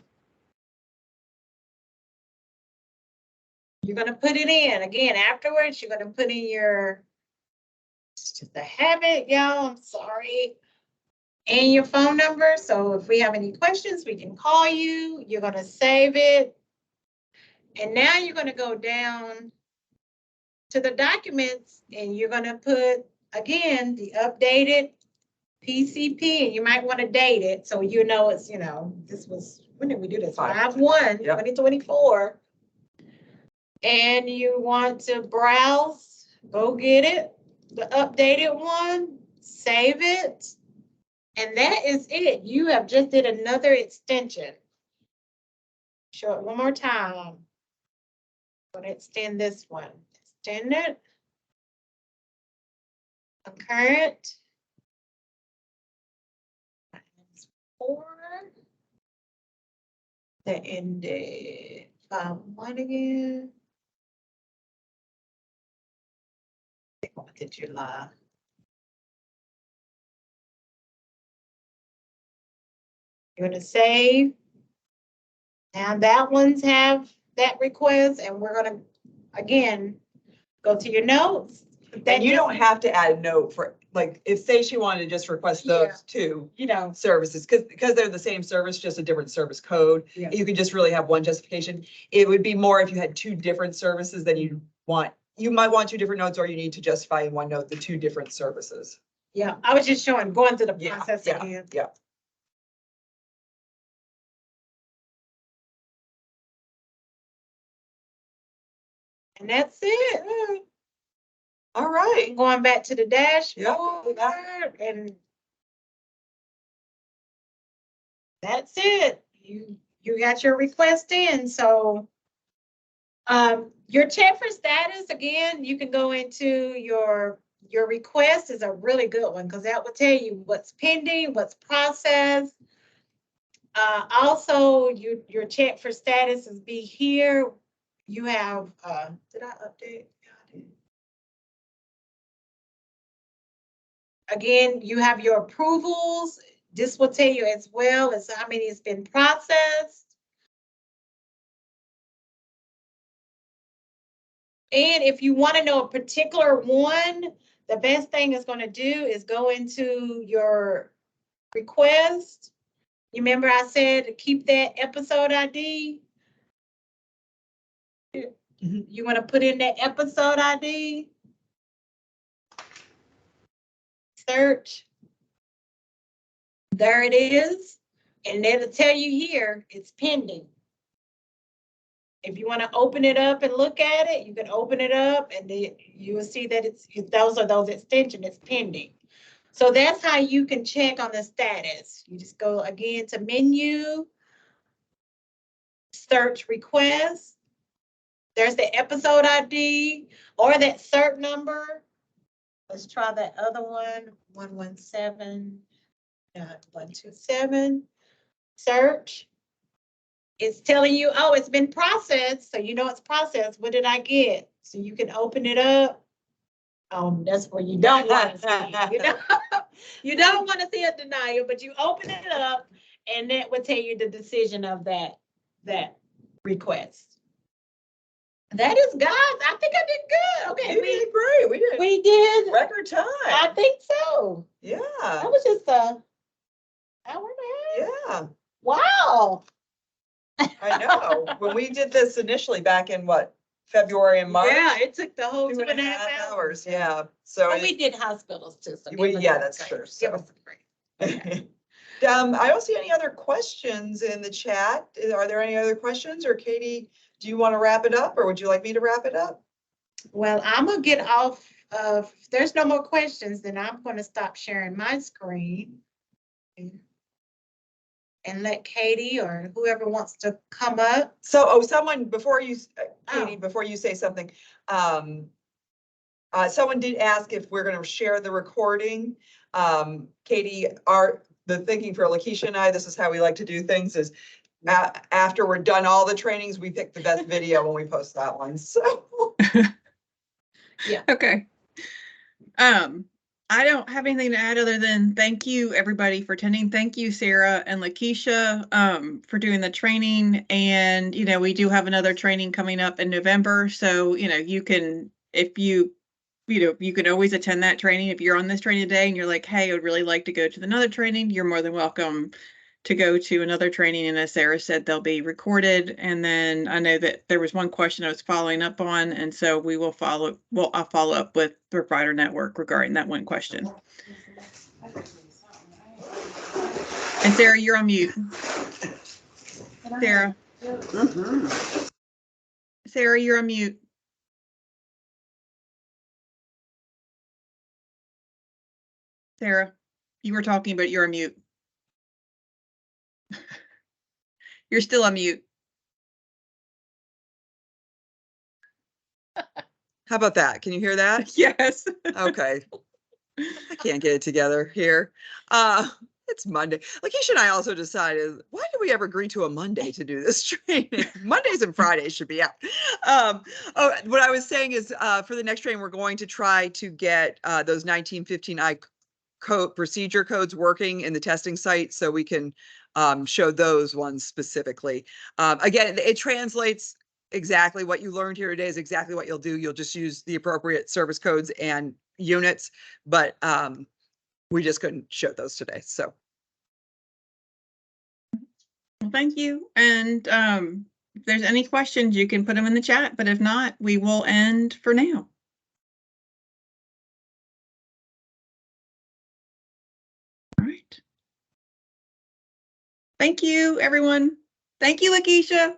You're going to put it in again afterwards. You're going to put in your, it's just a habit, y'all. I'm sorry. And your phone number. So if we have any questions, we can call you. You're going to save it. And now you're going to go down to the documents and you're going to put, again, the updated PCP, and you might want to date it. So you know it's, you know, this was, when did we do this? 5/1, Yep. 2024. And you want to browse, go get it, the updated one, save it. And that is it. You have just did another extension. Show it one more time. I'm going to extend this one. Extend it. Concurrent. 4. That ended 5/1 again. What did July? You're going to save. Now that ones have that request, and we're going to, again, go to your notes. And you don't have to add a note for, like, if say she wanted to just request those 2 you know, services, because they're the same service, just a different service code. Yeah. You could just really have one justification. It would be more if you had 2 different services, then you might want 2 different notes, or you need to justify in one note the 2 different services. yeah, I was just showing, going through the Yeah, process yeah, again. yeah. And that's it. All right. Going back to the dashboard, Yeah. and that's it. You got your request in. So your check for status, again, you can go into your request is a really good one because that will tell you what's pending, what's processed. Also, your check for status is be here. You have, did I update? Yeah, I did. Again, you have your approvals. This will tell you as well as how many has been processed. And if you want to know a particular one, the best thing is going to do is go into your request. You remember I said to keep that episode ID? You want to put in that episode ID? Search. There it is. And it'll tell you here, it's pending. If you want to open it up and look at it, you can open it up and then you will see that those extensions, it's pending. So that's how you can check on the status. You just go again to menu, search request. There's the episode ID or that cert number. Let's try that other one, 117.127. Search. It's telling you, oh, it's been processed. So you know it's processed. What did I get? So you can open it up. That's where you don't want to see it. You don't want to see a denial, but you open it up and that will tell you the decision of that request. That is, guys, I think I did good. Okay. You did great. We did. Record time. I think so. Yeah. That was just a hour and a half. Yeah. Wow. I know. When we did this initially back in what, February and March? Yeah, it took the whole 2.5 hours. Yeah. So we did hospitals too. So yeah, that's true. Give us a break. Okay. I don't see any other questions in the chat. Are there any other questions? Or Katie, do you want to wrap it up or would you like me to wrap it up? Well, I'm going to get off of, if there's no more questions, then I'm going to stop sharing my screen and let Katie or whoever wants to come up. So, someone, before you, Katie, before you say something, someone did ask if we're going to share the recording. Katie, the thinking for Lakeisha and I, this is how we like to do things is after we're done all the trainings, we pick the best video when we post that one. So, yeah. Okay. I don't have anything to add other than thank you everybody for attending. Thank you, Sarah and Lakeisha, for doing the training. And, we do have another training coming up in November. So, you can, if you can always attend that training. If you're on this training today and you're like, hey, I would really like to go to another training, you're more than welcome to go to another training. And as Sarah said, they'll be recorded. And then I know that there was one question I was following up on. And so I'll follow up with the Provider Network regarding that one question. And Sarah, you're on mute. Sarah. Sarah, you're on mute. Sarah, you were talking, but you're on mute. You're still on mute. how about that? Can you hear that? Yes. Okay. I can't get it together here. It's Monday. Lakeisha and I also decided, why did we ever agree to a Monday to do this training? Mondays and Fridays should be out. What I was saying is for the next training, we're going to try to get those 1915I procedure codes working in the testing site so we can show those ones specifically. Again, it translates exactly what you learned here today is exactly what you'll do. You'll just use the appropriate service codes and units, but we just couldn't show those today. So. Well, thank you. And if there's any questions, you can put them in the chat, but if not, we will end for now. All right. Thank you, everyone. Thank you, Lakeisha.